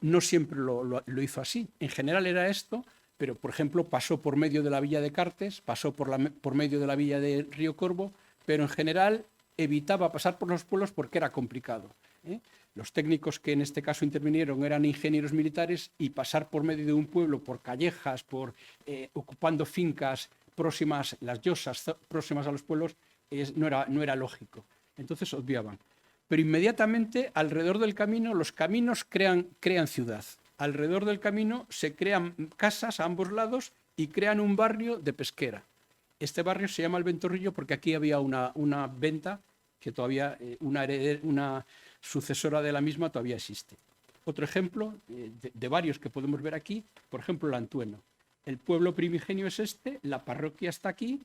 No siempre lo hizo así. En general era esto, pero, por ejemplo, pasó por medio de la villa de Cartes, pasó por medio de la villa de Río Corvo, pero en general evitaba pasar por los pueblos porque era complicado. Los técnicos que en este caso intervinieron eran ingenieros militares y pasar por medio de un pueblo, por callejas, ocupando fincas próximas, las llosas próximas a los pueblos, no era lógico. Entonces obviaban. Pero inmediatamente alrededor del camino, los caminos crean ciudad. Alrededor del camino se crean casas a ambos lados y crean un barrio de pesquera. Este barrio se llama el Ventorrillo porque aquí había una venta que todavía, una sucesora de la misma todavía existe. Otro ejemplo de varios que podemos ver aquí, por ejemplo, el Antueno. El pueblo primigenio es este, la parroquia está aquí,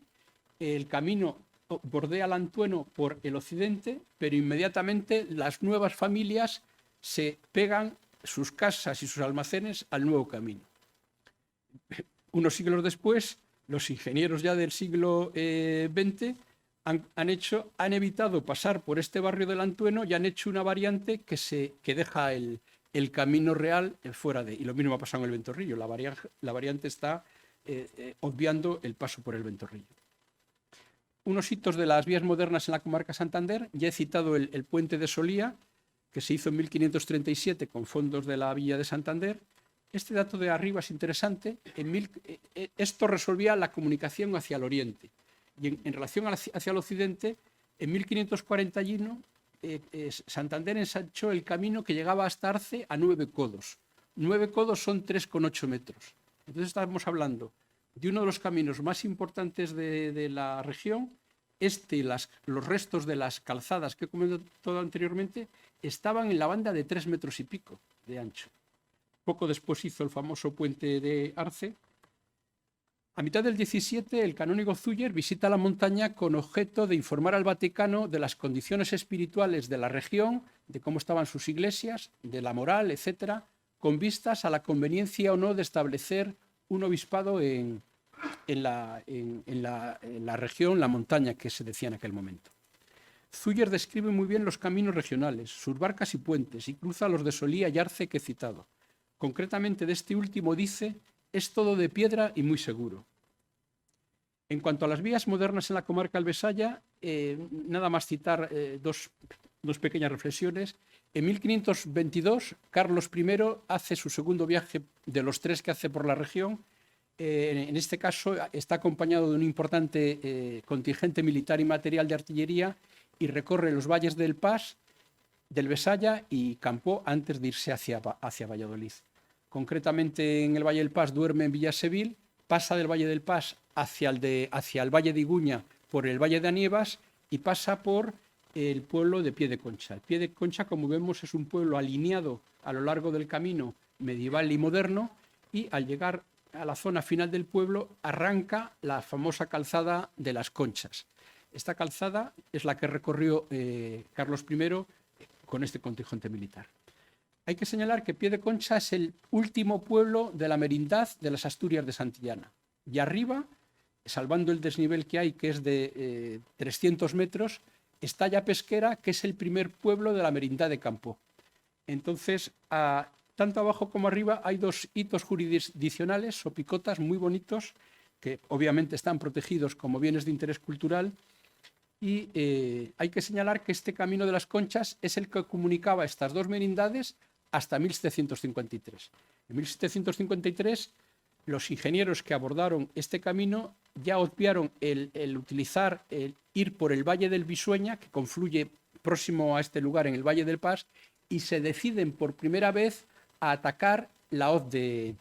el camino bordea el Antueno por el occidente, pero inmediatamente las nuevas familias se pegan sus casas y sus almacenes al nuevo camino. Unos siglos después, los ingenieros ya del siglo XX han evitado pasar por este barrio del Antueno y han hecho una variante que deja el camino real fuera de. Y lo mismo ha pasado en el Ventorrillo. La variante está obviando el paso por el Ventorrillo. Unos hitos de las vías modernas en la comarca Santander. Ya he citado el puente de Solía, que se hizo en 1537 con fondos de la Villa de Santander. Este dato de arriba es interesante. Esto resolvía la comunicación hacia el oriente. Y en relación hacia el occidente, en 1541 Santander ensanchó el camino que llegaba hasta Arce a 9 codos. 9 codos son 3,8 metros. Entonces estamos hablando de uno de los caminos más importantes de la región. Los restos de las calzadas que he comentado anteriormente estaban en la banda de 3 metros y pico de ancho. Poco después hizo el famoso puente de Arce. A mitad del 17, el canónigo Zúñiga visita la montaña con objeto de informar al Vaticano de las condiciones espirituales de la región, de cómo estaban sus iglesias, de la moral, etcétera, con vistas a la conveniencia o no de establecer un obispado en la región, la montaña que se decía en aquel momento. Zúñiga describe muy bien los caminos regionales, sus barcas y puentes, y cruza los de Solía y Arce que he citado. Concretamente de este último dice: es todo de piedra y muy seguro. En cuanto a las vías modernas en la comarca albesaya, nada más citar dos pequeñas reflexiones. En 1522, Carlos I hace su segundo viaje de los 3 que hace por la región. En este caso está acompañado de un importante contingente militar y material de artillería y recorre los valles del Pas, del Besaya y Campó antes de irse hacia Valladolid. Concretamente en el Valle del Pas duerme en Villasevil, pasa del Valle del Pas hacia el Valle de Iguña por el Valle de Anievas y pasa por el pueblo de Piedeconcha. El Piedeconcha, como vemos, es un pueblo alineado a lo largo del camino medieval y moderno, y al llegar a la zona final del pueblo arranca la famosa calzada de las Conchas. Esta calzada es la que recorrió Carlos I con este contingente militar. Hay que señalar que Piedeconcha es el último pueblo de la merindad de las Asturias de Santillana. Y arriba, salvando el desnivel que hay, que es de 300 metros, está ya Pesquera, que es el primer pueblo de la merindad de Campó. Entonces, tanto abajo como arriba hay 2 hitos jurisdiccionales o picotas muy bonitos, que obviamente están protegidos como bienes de interés cultural. Y hay que señalar que este camino de las Conchas es el que comunicaba estas 2 merindades hasta 1753. En 1753, los ingenieros que abordaron este camino ya obviaron el ir por el Valle del Bisueña, que confluye próximo a este lugar en el Valle del Pas, y se deciden por primera vez a atacar la hoz de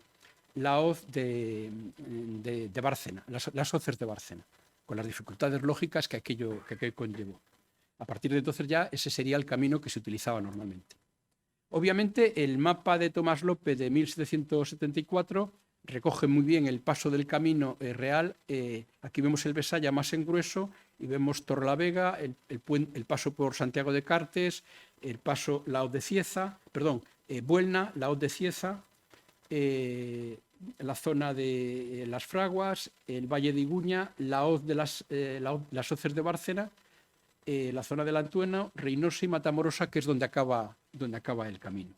Bárcena, las hoces de Bárcena, con las dificultades lógicas que aquello conllevó. A partir de entonces ya ese sería el camino que se utilizaba normalmente. Obviamente el mapa de Tomás López de 1774 recoge muy bien el paso del camino real. Aquí vemos el Besaya más en grueso y vemos Torrelavega, el paso por Santiago de Cartes, el paso la hoz de Cieza, Buelna, la hoz de Cieza, la zona de las Fraguas, el Valle de Iguña, la hoz de las hoces de Bárcena, la zona del Antueno, Reynosa y Matamorosa, que es donde acaba el camino.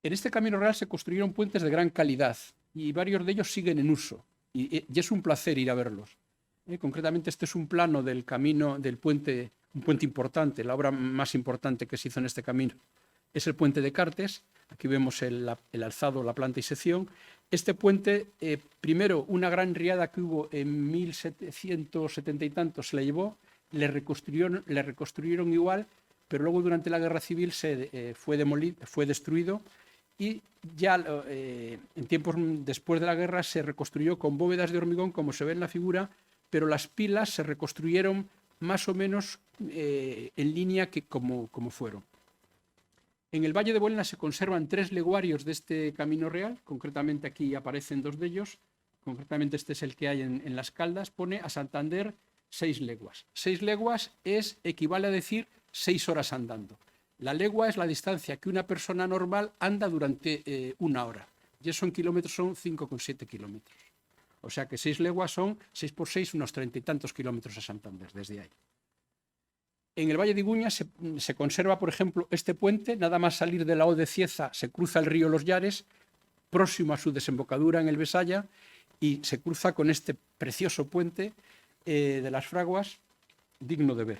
En este camino real se construyeron puentes de gran calidad y varios de ellos siguen en uso y es un placer ir a verlos. Concretamente, este es un plano del camino del puente, un puente importante, la obra más importante que se hizo en este camino. Es el puente de Cartes. Aquí vemos el alzado, la planta y sección. Este puente, primero, una gran riada que hubo en 1770 y tantos se la llevó, le reconstruyeron igual, pero luego durante la Guerra Civil fue destruido y ya en tiempos después de la guerra se reconstruyó con bóvedas de hormigón, como se ve en la figura, pero las pilas se reconstruyeron más o menos en línea que como fueron. En el Valle de Buelna se conservan 3 leguarios de este camino real, concretamente aquí aparecen 2 de ellos, concretamente este es el que hay en Las Caldas, pone a Santander 6 leguas. 6 leguas equivale a decir 6 horas andando. La legua es la distancia que una persona normal anda durante 1 hora, y eso en kilómetros son 5,7 kilómetros. O sea que 6 leguas son 6 por 6, unos 30 y tantos kilómetros a Santander desde ahí. En el Valle de Iguña se conserva, por ejemplo, este puente. Nada más salir de la O de Cieza se cruza el río Los Llares, próximo a su desembocadura en el Besaya, y se cruza con este precioso puente de las Fraguas, digno de ver.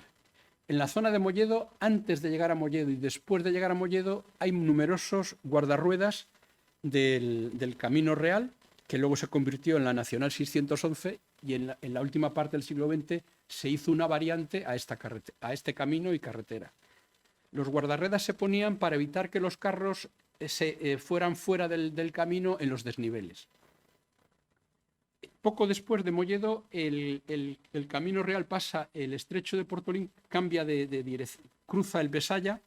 En la zona de Molledo, antes de llegar a Molledo y después de llegar a Molledo, hay numerosos guardarruedas del Camino Real, que luego se convirtió en la Nacional 611, y en la última parte del siglo XX se hizo una variante a este camino y carretera. Los guardarruedas se ponían para evitar que los carros fueran fuera del camino en los desniveles. Poco después de Molledo, el Camino Real pasa el estrecho de Portolín, cambia de dirección, cruza el Besaya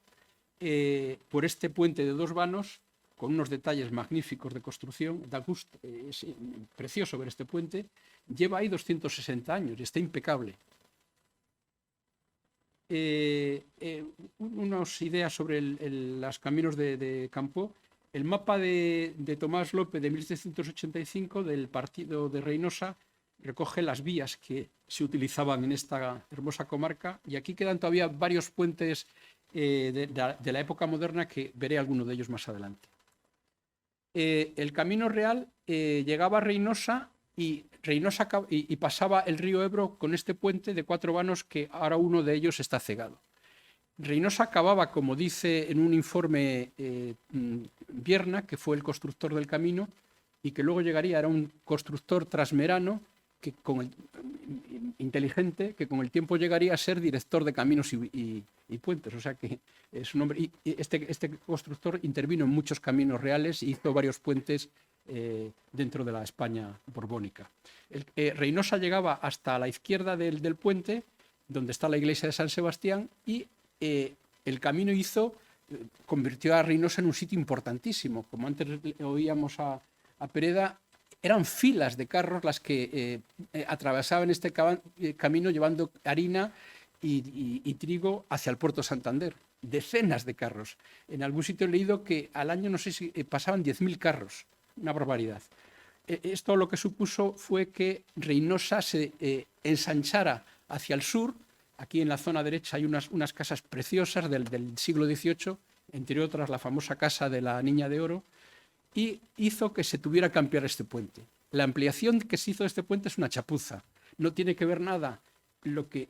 por este puente de 2 vanos, con unos detalles magníficos de construcción. Da gusto, es precioso ver este puente. Lleva ahí 260 años y está impecable. Unas ideas sobre los caminos de campo. El mapa de Tomás López de 1785 del partido de Reynosa recoge las vías que se utilizaban en esta hermosa comarca, y aquí quedan todavía varios puentes de la época moderna, que veré alguno de ellos más adelante. El Camino Real llegaba a Reynosa y pasaba el río Ebro con este puente de 4 vanos, que ahora uno de ellos está cegado. Reynosa acababa, como dice en un informe Vierna, que fue el constructor del camino, y que luego llegaría, era un constructor trasmerano, inteligente, que con el tiempo llegaría a ser director de caminos y puentes. O sea que es un hombre. Y este constructor intervino en muchos caminos reales y hizo varios puentes dentro de la España borbónica. Reynosa llegaba hasta la izquierda del puente, donde está la iglesia de San Sebastián, y el camino convirtió a Reynosa en un sitio importantísimo. Como antes oíamos a Pereda, eran filas de carros las que atravesaban este camino llevando harina y trigo hacia el puerto Santander. Decenas de carros. En algún sitio he leído que al año, no sé si pasaban 10.000 carros. Una barbaridad. Esto lo que supuso fue que Reynosa se ensanchara hacia el sur. Aquí en la zona derecha hay unas casas preciosas del siglo XVIII, entre otras la famosa casa de la Niña de Oro, y hizo que se tuviera que ampliar este puente. La ampliación que se hizo de este puente es una chapuza. No tiene que ver nada lo que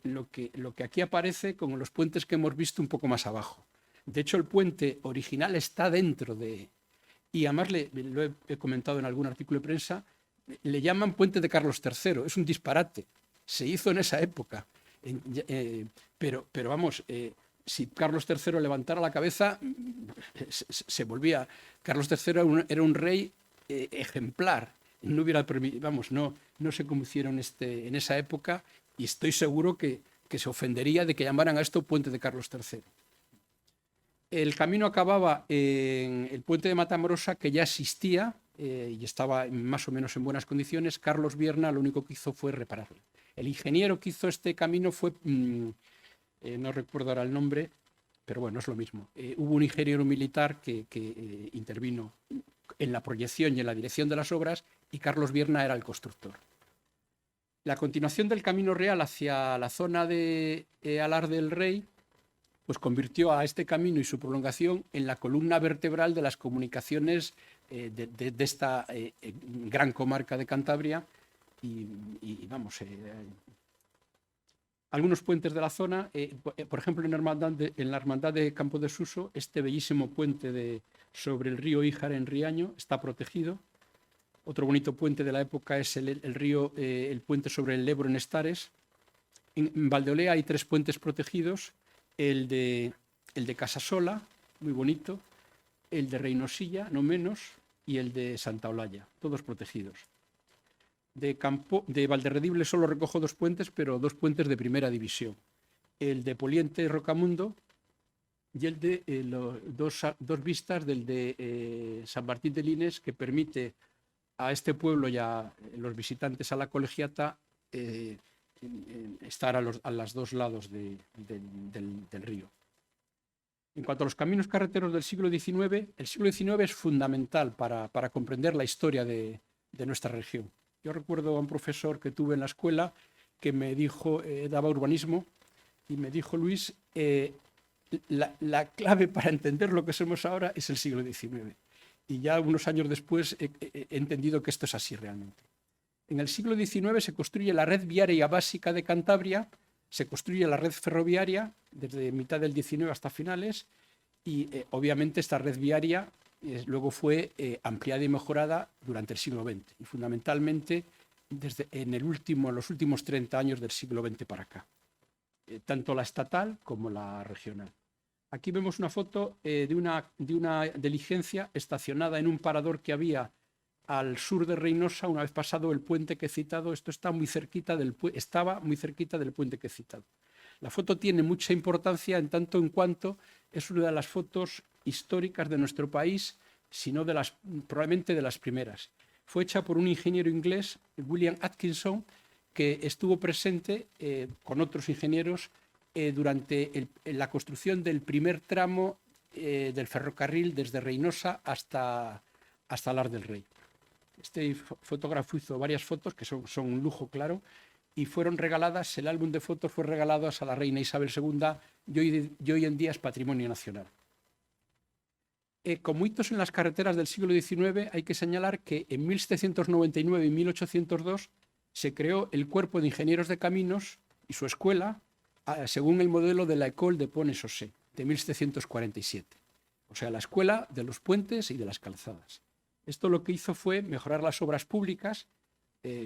aquí aparece con los puentes que hemos visto un poco más abajo. De hecho, el puente original está dentro de... Y además, lo he comentado en algún artículo de prensa, le llaman puente de Carlos III. Es un disparate. Se hizo en esa época. Pero vamos, si Carlos III levantara la cabeza, se volvía. Carlos III era un rey ejemplar. No hubiera vamos, no sé cómo hicieron en esa época, y estoy seguro que se ofendería de que llamaran a esto puente de Carlos III. El camino acababa en el puente de Matamorosa, que ya existía y estaba más o menos en buenas condiciones. Carlos Vierna lo único que hizo fue repararlo. El ingeniero que hizo este camino fue, no recuerdo ahora el nombre, pero bueno, es lo mismo. Hubo un ingeniero militar que intervino en la proyección y en la dirección de las obras, y Carlos Vierna era el constructor. La continuación del Camino Real hacia la zona de Alar del Rey pues convirtió a este camino y su prolongación en la columna vertebral de las comunicaciones de esta gran comarca de Cantabria, y vamos, Algunos puentes de la zona, por ejemplo, en la Hermandad de Campo de Suso, este bellísimo puente sobre el río Híjar en Riaño está protegido. Otro bonito puente de la época es el puente sobre el Ebro en Estares. En Valdeolea hay 3 puentes protegidos, el de Casasola, muy bonito, el de Reynosilla, no menos, y el de Santa Olalla, todos protegidos. De Valderredible solo recojo 2 puentes, pero 2 puentes de primera división. El de Poliente Rocamundo y el de dos vistas del de San Martín de Lines, que permite a este pueblo y a los visitantes a la colegiata estar a los 2 lados del río. En cuanto a los caminos carreteros del siglo XIX, el siglo XIX es fundamental para comprender la historia de nuestra región. Yo recuerdo a un profesor que tuve en la escuela que me dijo, daba urbanismo, y me dijo: Luis, la clave para entender lo que somos ahora es el siglo XIX. Y ya unos años después he entendido que esto es así realmente. En el siglo XIX se construye la red viaria básica de Cantabria, se construye la red ferroviaria desde mitad del XIX hasta finales, y obviamente esta red viaria luego fue ampliada y mejorada durante el siglo XX, y fundamentalmente en los últimos 30 años del siglo XX para acá, tanto la estatal como la regional. Aquí vemos una foto de una diligencia estacionada en un parador que había al sur de Reynosa, una vez pasado el puente que he citado. Esto estaba muy cerquita del puente que he citado. La foto tiene mucha importancia en tanto en cuanto es una de las fotos históricas de nuestro país, sino probablemente de las primeras. Fue hecha por un ingeniero inglés, William Atkinson, que estuvo presente con otros ingenieros durante la construcción del primer tramo del ferrocarril desde Reynosa hasta Alar del Rey. Este fotógrafo hizo varias fotos que son un lujo, claro, y fueron regaladas. El álbum de fotos fue regalado a la reina Isabel II y hoy en día es patrimonio nacional. Como hitos en las carreteras del siglo XIX, hay que señalar que en 1799 y 1802 se creó el Cuerpo de Ingenieros de Caminos y su escuela, según el modelo de la École de Ponts-et-Chaussées de 1747. O sea, la escuela de los puentes y de las calzadas. Esto lo que hizo fue mejorar las obras públicas,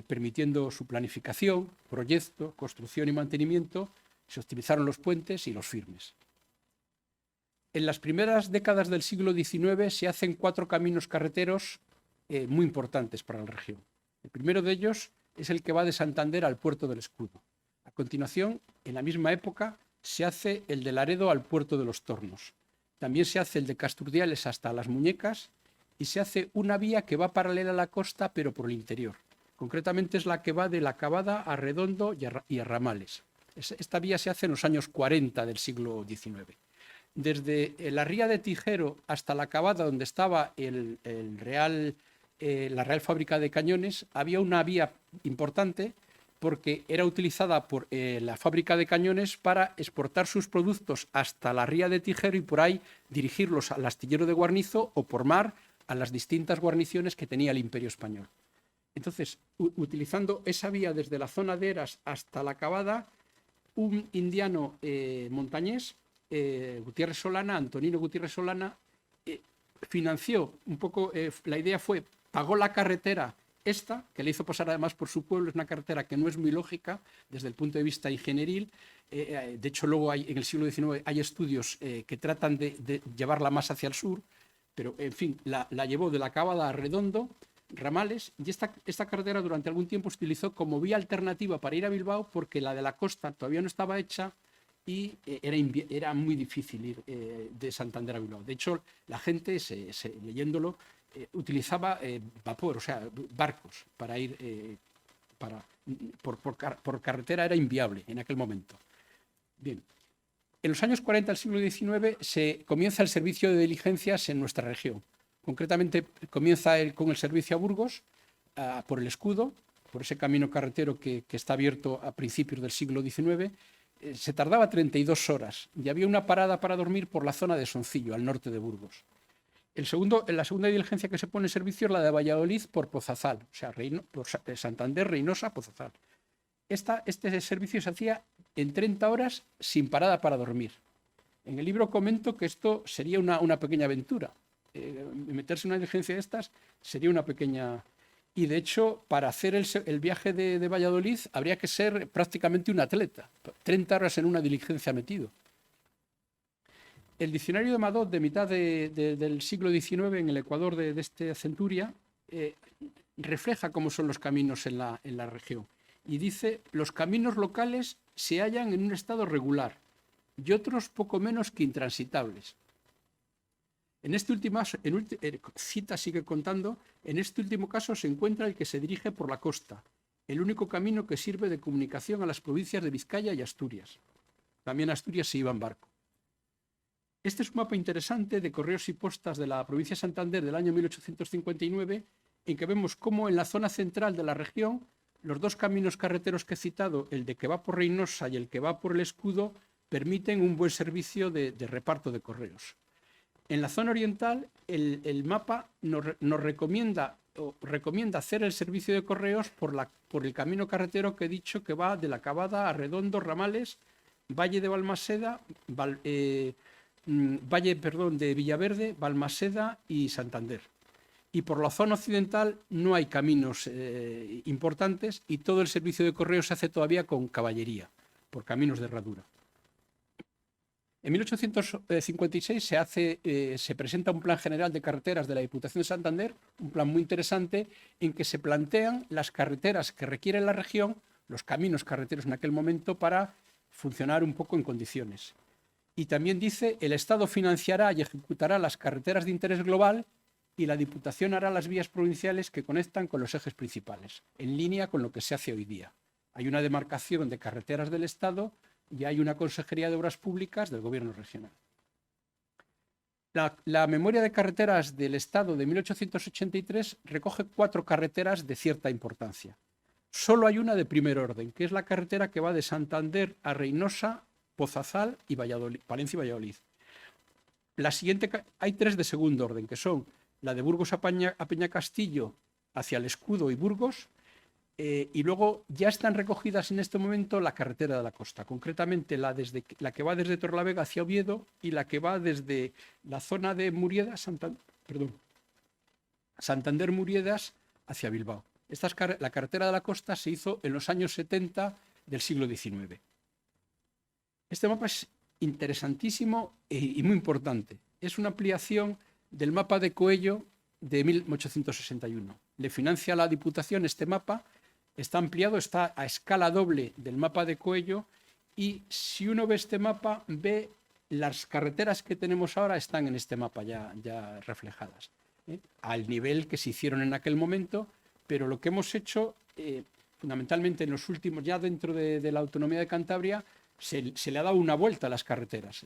permitiendo su planificación, proyecto, construcción y mantenimiento. Se optimizaron los puentes y los firmes. En las primeras décadas del siglo XIX se hacen 4 caminos carreteros muy importantes para la región. El primero de ellos es el que va de Santander al Puerto del Escudo. A continuación, en la misma época, se hace el de Laredo al Puerto de los Tornos. También se hace el de Casturdiales hasta Las Muñecas, y se hace una vía que va paralela a la costa, pero por el interior. Concretamente es la que va de La Cavada a Redondo y a Ramales. Esta vía se hace en los años 40 del siglo XIX. Desde la ría de Tijero hasta La Cavada, donde estaba la Real Fábrica de Cañones, había una vía importante porque era utilizada por la fábrica de cañones para exportar sus productos hasta la ría de Tijero y por ahí dirigirlos al astillero de Guarnizo o por mar a las distintas guarniciones que tenía el Imperio Español. Entonces, utilizando esa vía desde la zona de Eras hasta La Cavada, un indiano montañés, Gutiérrez Solana, Antonino Gutiérrez Solana, financió un poco, la idea fue, pagó la carretera esta, que le hizo pasar además por su pueblo. Es una carretera que no es muy lógica desde el punto de vista ingenieril. De hecho, luego en el siglo XIX hay estudios que tratan de llevarla más hacia el sur, pero en fin, la llevó de La Cavada a Redondo, Ramales, y esta carretera durante algún tiempo se utilizó como vía alternativa para ir a Bilbao porque la de la costa todavía no estaba hecha y era muy difícil ir de Santander a Bilbao. De hecho, la gente, leyéndolo, utilizaba vapor, o sea, barcos para ir, por carretera era inviable en aquel momento. Bien. En los años 40 del siglo XIX se comienza el servicio de diligencias en nuestra región. Concretamente comienza con el servicio a Burgos, por el Escudo, por ese camino carretero que está abierto a principios del siglo XIX. Se tardaba 32 horas y había una parada para dormir por la zona de Soncillo, al norte de Burgos. La segunda diligencia que se pone en servicio es la de Valladolid por Pozazal, o sea, por Santander, Reynosa, Pozazal. Este servicio se hacía en 30 horas sin parada para dormir. En el libro comento que esto sería una pequeña aventura. Meterse en una diligencia de estas sería una pequeña... Y de hecho, para hacer el viaje de Valladolid habría que ser prácticamente un atleta. 30 horas en una diligencia metido. El diccionario de Madoz de mitad del siglo XIX en el Ecuador de esta centuria refleja cómo son los caminos en la región. Y dice, los caminos locales se hallan en un estado regular y otros poco menos que intransitables. En este último, cita sigue contando, en este último caso se encuentra el que se dirige por la costa, el único camino que sirve de comunicación a las provincias de Vizcaya y Asturias. También a Asturias se iba en barco. Este es un mapa interesante de correos y postas de la provincia de Santander del año 1859, en que vemos cómo en la zona central de la región los dos caminos carreteros que he citado, el de que va por Reynosa y el que va por el Escudo, permiten un buen servicio de reparto de correos. En la zona oriental, el mapa nos recomienda hacer el servicio de correos por el camino carretero que he dicho, que va de La Cabada a Redondo, Ramales, Valle de Balmaseda, Valle de Villaverde, Balmaseda y Santander. Y por la zona occidental no hay caminos importantes y todo el servicio de correos se hace todavía con caballería, por caminos de herradura. En 1856 se presenta un plan general de carreteras de la Diputación de Santander, un plan muy interesante en que se plantean las carreteras que requiere la región, los caminos carreteros en aquel momento, para funcionar un poco en condiciones. Y también dice, el Estado financiará y ejecutará las carreteras de interés global y la Diputación hará las vías provinciales que conectan con los ejes principales, en línea con lo que se hace hoy día. Hay una demarcación de carreteras del Estado y hay una Consejería de Obras Públicas del Gobierno regional. La memoria de carreteras del Estado de 1883 recoge 4 carreteras de cierta importancia. Solo hay una de primer orden, que es la carretera que va de Santander a Reynosa, Pozazal y Palencia y Valladolid. La siguiente, hay 3 de segundo orden, que son la de Burgos a Peñacastillo hacia el Escudo y Burgos, y luego ya están recogidas en este momento la carretera de la costa, concretamente la que va desde Torrelavega hacia Oviedo y la que va desde la zona de Muriedas, Santander-Muriedas hacia Bilbao. La carretera de la costa se hizo en los años 70 del siglo XIX. Este mapa es interesantísimo y muy importante. Es una ampliación del mapa de Coello de 1861. Le financia la Diputación este mapa. Está ampliado, está a escala doble del mapa de Coello y si uno ve este mapa, ve las carreteras que tenemos ahora están en este mapa ya reflejadas, al nivel que se hicieron en aquel momento, pero lo que hemos hecho fundamentalmente en los últimos, ya dentro de la autonomía de Cantabria, se le ha dado una vuelta a las carreteras.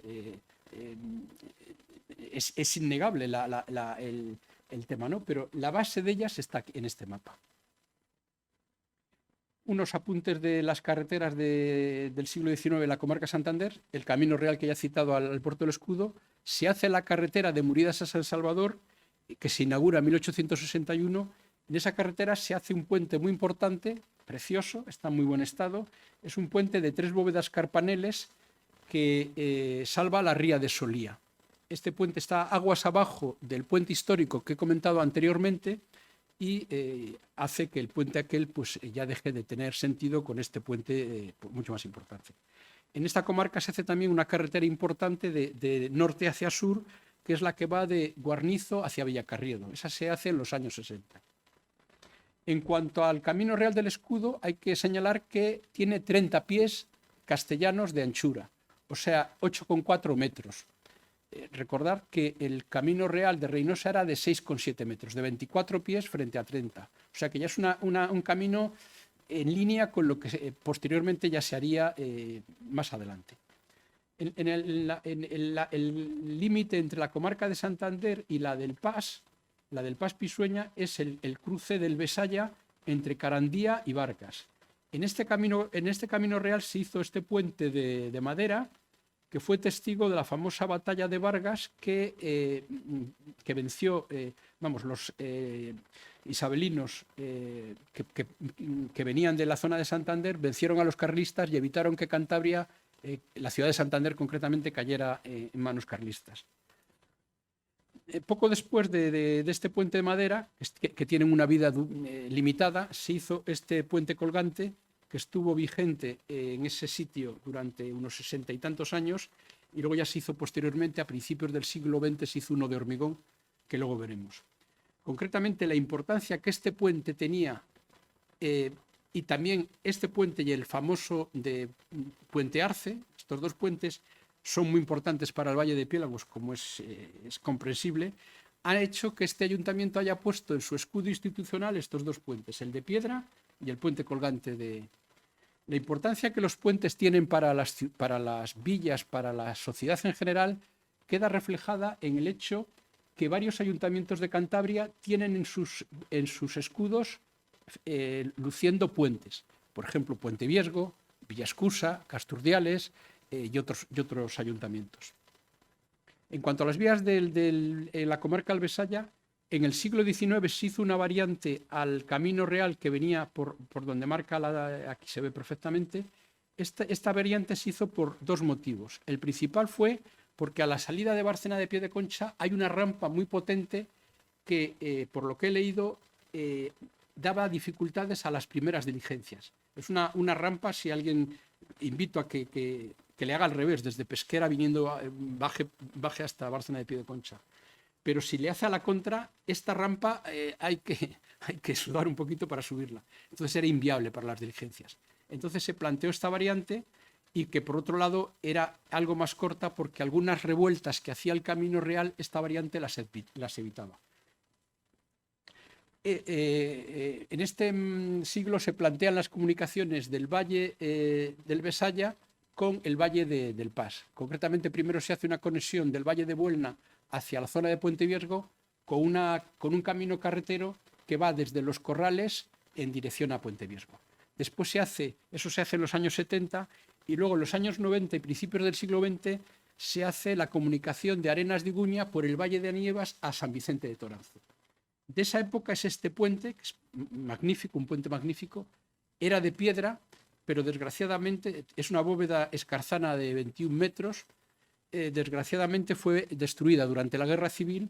Es innegable el tema, ¿no? Pero la base de ellas está aquí, en este mapa. Unos apuntes de las carreteras del siglo XIX en la comarca Santander, el camino real que ya he citado al Puerto del Escudo, se hace la carretera de Muridas a San Salvador, que se inaugura en 1861. En esa carretera se hace un puente muy importante, precioso, está en muy buen estado. Es un puente de 3 bóvedas carpaneles que salva la ría de Solía. Este puente está aguas abajo del puente histórico que he comentado anteriormente, y hace que el puente aquel pues, ya deje de tener sentido con este puente mucho más importante. En esta comarca se hace también una carretera importante de norte hacia sur, que es la que va de Guarnizo hacia Villacarriedo. Esa se hace en los años 60. En cuanto al Camino Real del Escudo, hay que señalar que tiene 30 pies castellanos de anchura, o sea, 8,4 metros. Recordar que el Camino Real de Reynosa era de 6,7 metros, de 24 pies frente a 30. O sea que ya es un camino en línea con lo que posteriormente ya se haría más adelante. El límite entre la comarca de Santander y la del Pas Pisueña, es el cruce del Besaya entre Carandía y Vargas. En este camino real se hizo este puente de madera, que fue testigo de la famosa batalla de Vargas que venció los isabelinos que venían de la zona de Santander vencieron a los carlistas y evitaron que Cantabria, la ciudad de Santander concretamente, cayera en manos carlistas. Poco después de este puente de madera, que tienen una vida limitada, se hizo este puente colgante que estuvo vigente en ese sitio durante unos 60 y tantos años, y luego ya se hizo posteriormente, a principios del siglo XX, se hizo uno de hormigón, que luego veremos. Concretamente, la importancia que este puente tenía, y también este puente y el famoso de Puente Arce, estos dos puentes son muy importantes para el Valle de Piélagos, como es comprensible, han hecho que este ayuntamiento haya puesto en su escudo institucional estos dos puentes, el de piedra y el puente colgante de... La importancia que los puentes tienen para las villas, para la sociedad en general, queda reflejada en el hecho que varios ayuntamientos de Cantabria tienen en sus escudos luciendo puentes. Por ejemplo, Puente Viesgo, Villascusa, Casturdiales y otros ayuntamientos. En cuanto a las vías de la comarca Albesalla, en el siglo XIX se hizo una variante al Camino Real que venía por donde marca, aquí se ve perfectamente. Esta variante se hizo por dos motivos. El principal fue porque a la salida de Bárcena de Piedeconcha hay una rampa muy potente que, por lo que he leído, daba dificultades a las primeras diligencias. Es una rampa, si alguien invito a que le haga al revés, desde Pesquera viniendo, baje hasta Bárcena de Piedeconcha. Pero si le hace a la contra, esta rampa hay que sudar un poquito para subirla. Entonces era inviable para las diligencias. Entonces se planteó esta variante, y que por otro lado era algo más corta porque algunas revueltas que hacía el Camino Real, esta variante las evitaba. En este siglo se plantean las comunicaciones del Valle del Besaya con el Valle del Pas. Concretamente, primero se hace una conexión del Valle de Buelna hacia la zona de Puente Viesgo con un camino carretero que va desde Los Corrales en dirección a Puente Viesgo. Después eso se hace en los años 70, y luego en los años 90 y principios del siglo XX se hace la comunicación de Arenas de Iguña por el Valle de Anievas a San Vicente de Toranzo. De esa época es este puente, que es magnífico, un puente magnífico, era de piedra, pero desgraciadamente es una bóveda escarzana de 21 metros, desgraciadamente fue destruida durante la Guerra Civil,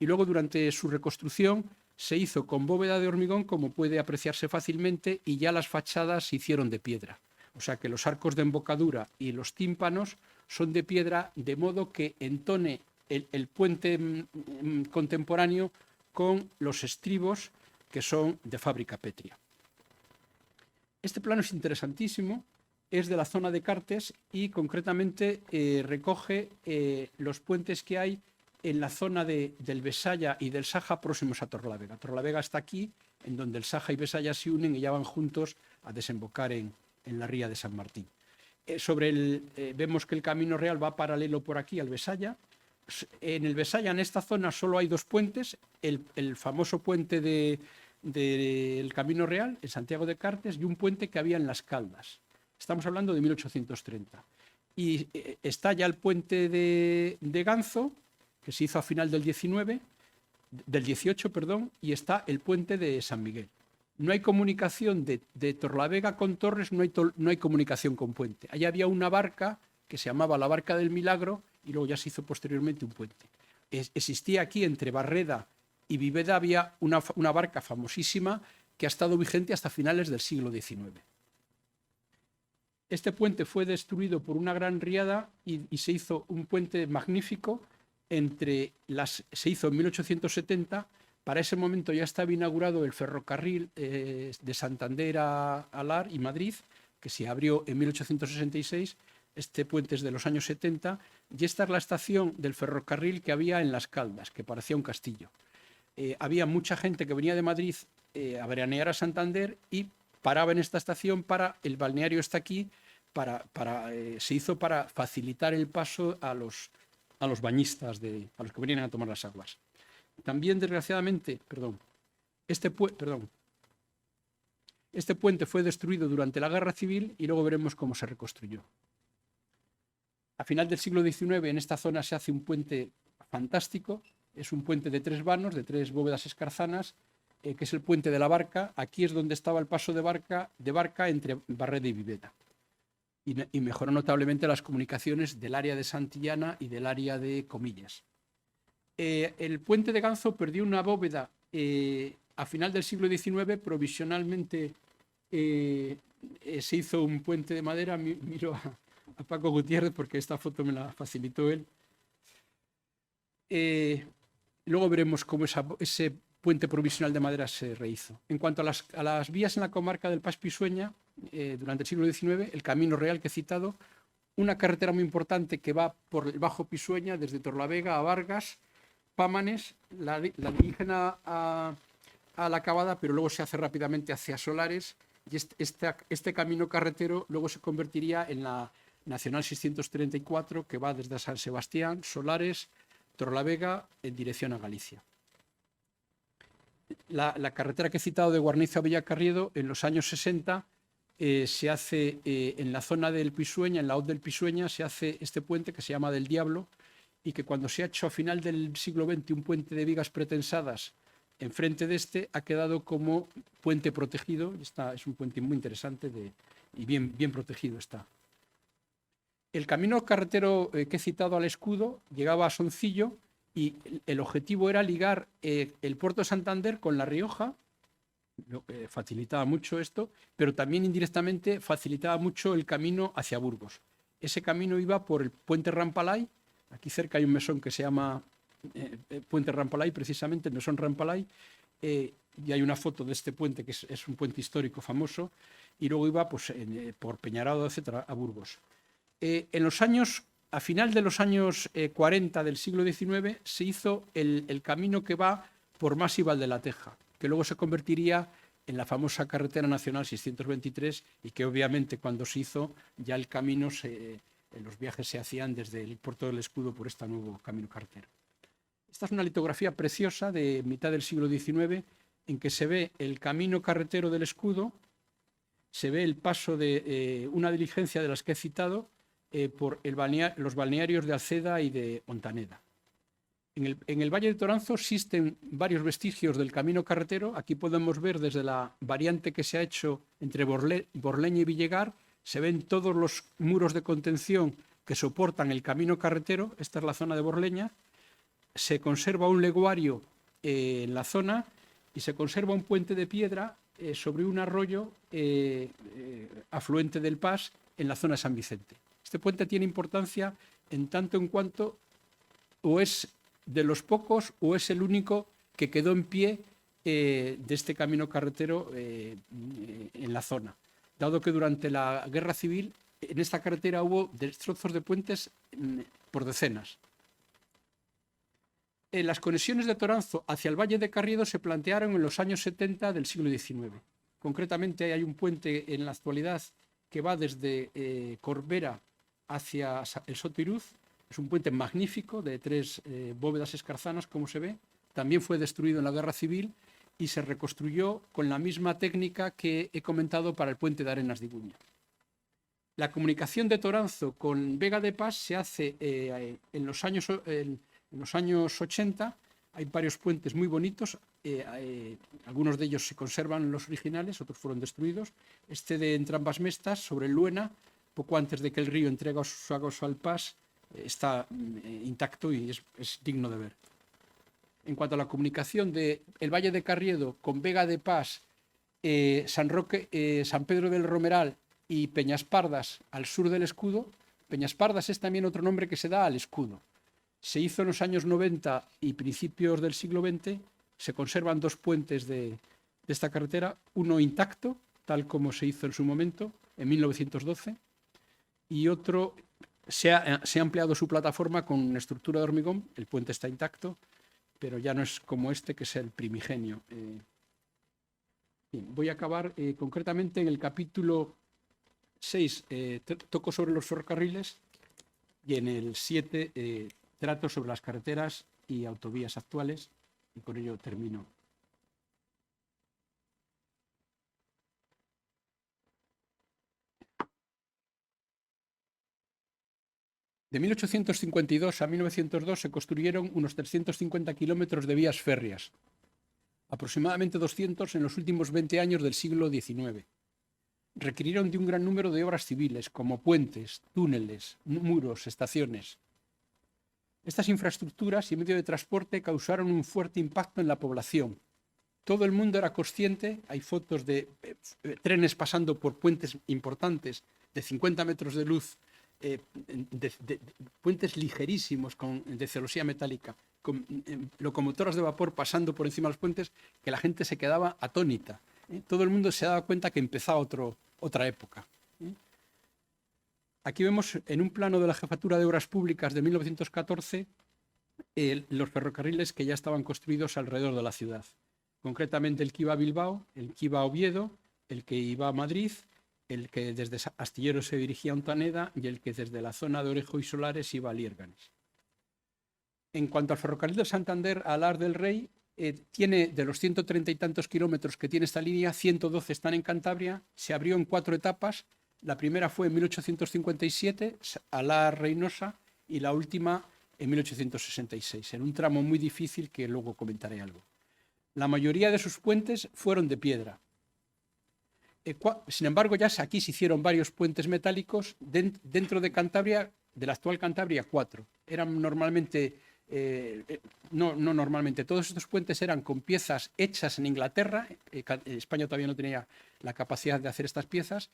y luego durante su reconstrucción se hizo con bóveda de hormigón, como puede apreciarse fácilmente, y ya las fachadas se hicieron de piedra. O sea que los arcos de embocadura y los tímpanos son de piedra, de modo que entone el puente contemporáneo con los estribos, que son de fábrica pétrea. Este plano es interesantísimo, es de la zona de Cartes y concretamente recoge los puentes que hay en la zona del Besaya y del Saja próximos a Torlavega. Torlavega está aquí, en donde el Saja y Besaya se unen y ya van juntos a desembocar en la ría de San Martín. Vemos que el Camino Real va paralelo por aquí al Besaya. En el Besaya, en esta zona, solo hay dos puentes, el famoso puente del Camino Real, en Santiago de Cartes, y un puente que había en Las Caldas. Estamos hablando de 1830. Y está ya el puente de Ganzo, que se hizo a final del 18, y está el puente de San Miguel. No hay comunicación de Torlavega con Torres, no hay comunicación con puente. Allí había una barca que se llamaba la Barca del Milagro, y luego ya se hizo posteriormente un puente. Existía aquí, entre Barreda y Viveda, había una barca famosísima que ha estado vigente hasta finales del siglo XIX. Este puente fue destruido por una gran riada y se hizo un puente magnífico. Se hizo en 1870. Para ese momento ya estaba inaugurado el ferrocarril de Santander a Alar y Madrid, que se abrió en 1866. Este puente es de los años 70, y esta es la estación del ferrocarril que había en Las Caldas, que parecía un castillo. Había mucha gente que venía de Madrid a veranear a Santander y paraba en esta estación el balneario está aquí, se hizo para facilitar el paso a los bañistas, a los que venían a tomar las aguas. También, desgraciadamente, este puente fue destruido durante la Guerra Civil y luego veremos cómo se reconstruyó. A final del siglo XIX en esta zona se hace un puente fantástico, Es un puente de 3 vanos, de 3 bóvedas escarzanas, que es el puente de la Barca. Aquí es donde estaba el paso de barca entre Barreda y Viveda. Y mejoró notablemente las comunicaciones del área de Santillana y del área de Comillas. El puente de Ganzo perdió una bóveda a final del siglo XIX. Provisionalmente se hizo un puente de madera. Miro a Paco Gutiérrez porque esta foto me la facilitó él. Luego veremos cómo ese puente provisional de madera se rehizo. En cuanto a las vías en la comarca del Pas Pisueña, durante el siglo XIX, el camino real que he citado, una carretera muy importante que va por el Bajo Pisueña, desde Torlavega a Vargas, Pámanes, la dirigen a la Cavada, pero luego se hace rápidamente hacia Solares, y este camino carretero luego se convertiría en la Nacional 634, que va desde San Sebastián, Solares, Torlavega, en dirección a Galicia. La carretera que he citado de Guarnizo a Villacarriedo, en los años 60, se hace en la zona del Pisueña, en la hoz del Pisueña, se hace este puente que se llama del Diablo, y que cuando se ha hecho a final del siglo XX un puente de vigas pretensadas enfrente de este, ha quedado como puente protegido. Es un puente muy interesante y bien protegido está. El camino carretero que he citado al Escudo llegaba a Soncillo, y el objetivo era ligar el puerto de Santander con La Rioja. Facilitaba mucho esto, pero también indirectamente facilitaba mucho el camino hacia Burgos. Ese camino iba por el puente Rampalay. Aquí cerca hay un mesón que se llama Puente Rampalay, precisamente, el mesón Rampalay, y hay una foto de este puente que es un puente histórico famoso, y luego iba pues, por Peñarado, etcétera, a Burgos. A final de los años 40 del siglo XIX se hizo el camino que va por Mas y Valdelateja, que luego se convertiría en la famosa carretera nacional 623, y que obviamente cuando se hizo ya el camino, los viajes se hacían desde el puerto del Escudo por este nuevo camino carretero. Esta es una litografía preciosa de mitad del siglo XIX en que se ve el camino carretero del Escudo, se ve el paso de una diligencia de las que he citado por los balnearios de Alceda y de Montaneda. En el Valle de Toranzo existen varios vestigios del camino carretero. Aquí podemos ver desde la variante que se ha hecho entre Borleña y Villegar, se ven todos los muros de contención que soportan el camino carretero. Esta es la zona de Borleña. Se conserva un leguario en la zona y se conserva un puente de piedra sobre un arroyo afluente del Pas en la zona de San Vicente. Este puente tiene importancia en tanto en cuanto o es de los pocos o es el único que quedó en pie de este camino carretero en la zona, dado que durante la Guerra Civil en esta carretera hubo destrozos de puentes por decenas. Las conexiones de Toranzo hacia el Valle de Carriedo se plantearon en los años 70 del siglo XIX. Concretamente hay un puente en la actualidad que va desde Corbera hacia el Sotiruz. Es un puente magnífico de 3 bóvedas escarzanas, como se ve. También fue destruido en la Guerra Civil y se reconstruyó con la misma técnica que he comentado para el puente de Arenas de Iguña. La comunicación de Toranzo con Vega de Pas se hace en los años 80. Hay varios puentes muy bonitos. Algunos de ellos se conservan los originales, otros fueron destruidos. Este de Entrambas Mestas, sobre el Luena, poco antes de que el río entregue sus aguas al Pas, está intacto y es digno de ver. En cuanto a la comunicación del Valle de Carriedo con Vega de Pas, San Pedro del Romeral y Peñaspardas al sur del Escudo. Peñaspardas es también otro nombre que se da al Escudo. Se hizo en los años 90 y principios del siglo XX. Se conservan 2 puentes de esta carretera, uno intacto, tal como se hizo en su momento, en 1912, y otro se ha ampliado su plataforma con estructura de hormigón. El puente está intacto, pero ya no es como este, que es el primigenio. Bien, voy a acabar concretamente en el capítulo 6, toco sobre los ferrocarriles, y en el 7 trato sobre las carreteras y autovías actuales, y con ello termino. De 1852 a 1902 se construyeron unos 350 kilómetros de vías férreas, aproximadamente 200 en los últimos 20 años del siglo XIX. Requirieron de un gran número de obras civiles, como puentes, túneles, muros, estaciones. Estas infraestructuras y medios de transporte causaron un fuerte impacto en la población. Todo el mundo era consciente, hay fotos de trenes pasando por puentes importantes de 50 metros de luz, puentes ligerísimos de celosía metálica, con locomotoras de vapor pasando por encima de los puentes, que la gente se quedaba atónita. Todo el mundo se daba cuenta que empezaba otra época. Aquí vemos en un plano de la Jefatura de Obras Públicas de 1914 los ferrocarriles que ya estaban construidos alrededor de la ciudad. Concretamente el que iba a Bilbao, el que iba a Oviedo, el que iba a Madrid, el que desde Astillero se dirigía a Ontaneda y el que desde la zona de Orejo y Solares iba a Liérganes. En cuanto al ferrocarril de Santander a Alar del Rey, tiene de los 130 y tantos kilómetros que tiene esta línea, 112 están en Cantabria, se abrió en 4 etapas. La primera fue en 1857, Alar-Reynosa, y la última en 1866, en un tramo muy difícil que luego comentaré algo. La mayoría de sus puentes fueron de piedra. Sin embargo, ya aquí se hicieron varios puentes metálicos dentro de Cantabria, de la actual Cantabria, 4. Eran normalmente, todos estos puentes eran con piezas hechas en Inglaterra. España todavía no tenía la capacidad de hacer estas piezas.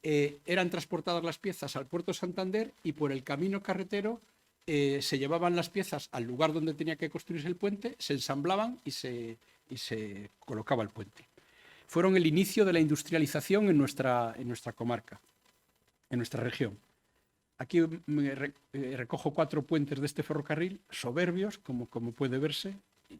Eran transportadas las piezas al puerto de Santander y por el camino carretero se llevaban las piezas al lugar donde tenía que construirse el puente, se ensamblaban y se colocaba el puente. Fueron el inicio de la industrialización en nuestra comarca, en nuestra región. Aquí recojo 4 puentes de este ferrocarril, soberbios, como puede verse,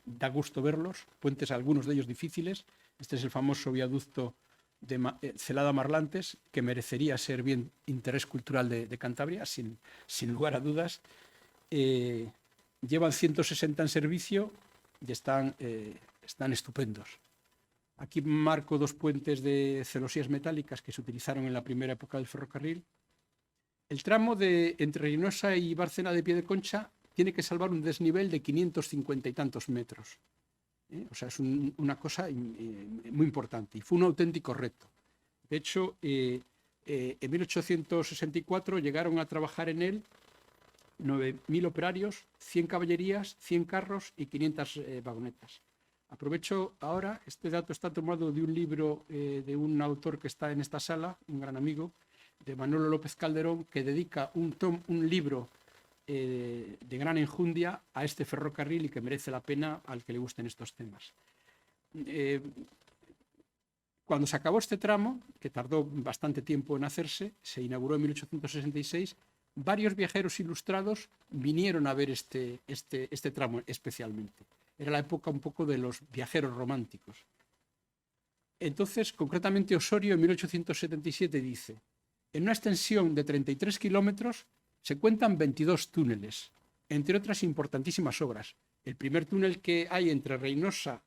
da gusto verlos, puentes algunos de ellos difíciles. Este es el famoso viaducto de Celada-Marlantes, que merecería ser bien interés cultural de Cantabria, sin lugar a dudas. Llevan 160 en servicio y están estupendos. Aquí marco 2 puentes de celosías metálicas que se utilizaron en la primera época del ferrocarril. El tramo entre Reynosa y Bárcena de Piedeconcha tiene que salvar un desnivel de 550 y tantos metros. O sea, es una cosa muy importante y fue un auténtico reto. De hecho, en 1864 llegaron a trabajar en él 9.000 operarios, 100 caballerías, 100 carros y 500 vagonetas. Aprovecho ahora, este dato está tomado de un libro de un autor que está en esta sala, un gran amigo, de Manolo López Calderón, que dedica un libro de gran enjundia a este ferrocarril y que merece la pena al que le gusten estos temas. Cuando se acabó este tramo, que tardó bastante tiempo en hacerse, se inauguró en 1866, varios viajeros ilustrados vinieron a ver este tramo especialmente. Era la época un poco de los viajeros románticos. Entonces, concretamente Osorio en 1877 dice: en una extensión de 33 kilómetros se cuentan 22 túneles, entre otras importantísimas obras. El primer túnel que hay entre Reynosa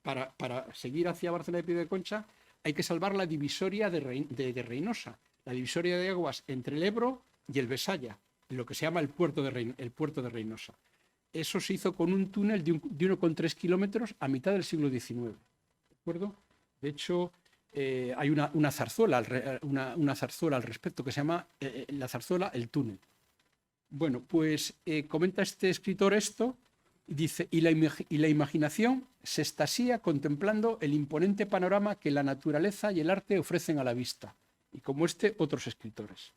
para seguir hacia Bárcena de Piedeconcha, hay que salvar la divisoria de Reynosa, la divisoria de aguas entre el Ebro y el Besaya, lo que se llama el puerto de Reynosa. Eso se hizo con un túnel de 1,3 kilómetros a mitad del siglo XIX. ¿De acuerdo? De hecho, hay una zarzuela al respecto que se llama la zarzuela El túnel. Bueno, pues comenta este escritor esto, y dice: y la imaginación se extasía contemplando el imponente panorama que la naturaleza y el arte ofrecen a la vista, y como otros escritores.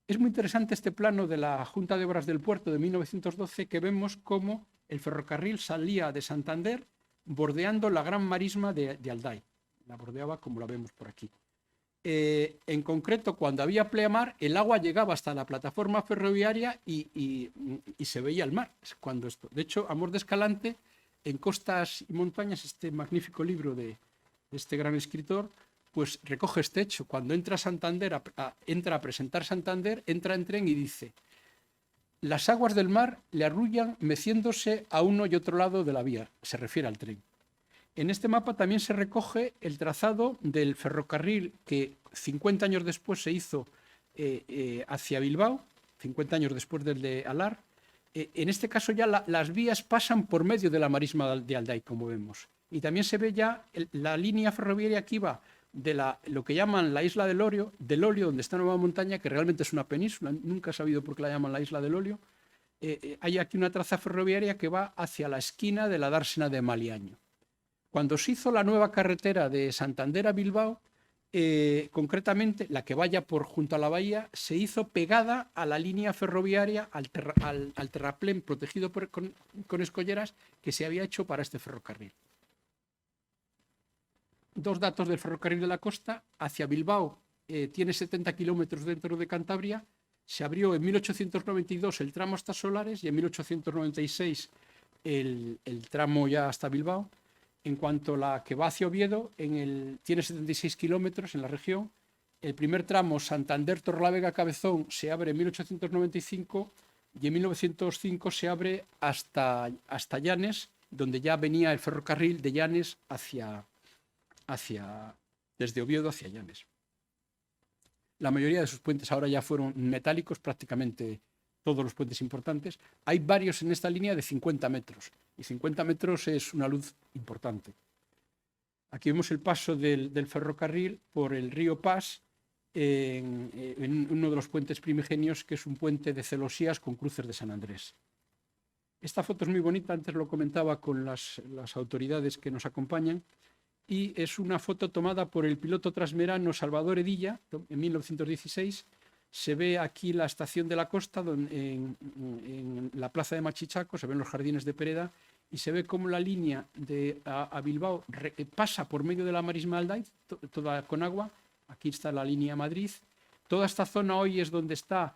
Es muy interesante este plano de la Junta de Obras del Puerto de 1912, que vemos cómo el ferrocarril salía de Santander bordeando la gran marisma de Alday. La bordeaba como la vemos por aquí. En concreto, cuando había pleamar, el agua llegaba hasta la plataforma ferroviaria y se veía el mar. De hecho, Amor de Escalante, en Costas y Montañas, este magnífico libro de este gran escritor, pues recoge este hecho. Cuando entra a Santander, entra a presentar Santander, entra en tren y dice: las aguas del mar le arrullan meciéndose a uno y otro lado de la vía. Se refiere al tren. En este mapa también se recoge el trazado del ferrocarril que 50 años después se hizo hacia Bilbao, 50 años después del de Alar. En este caso ya las vías pasan por medio de la marisma de Alday, como vemos. Y también se ve ya la línea ferroviaria que iba de lo que llaman la isla del Olio, donde está Nueva Montaña, que realmente es una península, nunca he sabido por qué la llaman la isla del Olio. Hay aquí una traza ferroviaria que va hacia la esquina de la dársena de Maliaño. Cuando se hizo la nueva carretera de Santander a Bilbao, concretamente la que vaya por junto a la bahía, se hizo pegada a la línea ferroviaria, al terraplén protegido con escolleras que se había hecho para este ferrocarril. Dos datos del ferrocarril de la costa. Hacia Bilbao tiene 70 kilómetros dentro de Cantabria. Se abrió en 1892 el tramo hasta Solares y en 1896 el tramo ya hasta Bilbao. En cuanto a la que va hacia Oviedo, tiene 76 kilómetros en la región. El primer tramo, Santander-Torrelavega-Cabezón, se abre en 1895 y en 1905 se abre hasta Llanes, donde ya venía el ferrocarril de Llanes desde Oviedo hacia Llanes. La mayoría de sus puentes ahora ya fueron metálicos, prácticamente todos los puentes importantes. Hay varios en esta línea de 50 metros, y 50 metros es una luz importante. Aquí vemos el paso del ferrocarril por el río Pas en uno de los puentes primigenios, que es un puente de celosías con cruces de San Andrés. Esta foto es muy bonita, antes lo comentaba con las autoridades que nos acompañan, y es una foto tomada por el piloto transmerano Salvador Edilla en 1916. Se ve aquí la estación de la costa en la plaza de Machichaco, se ven los jardines de Pereda y se ve cómo la línea a Bilbao pasa por medio de la marisma Alday, toda con agua. Aquí está la línea Madrid. Toda esta zona hoy es donde está.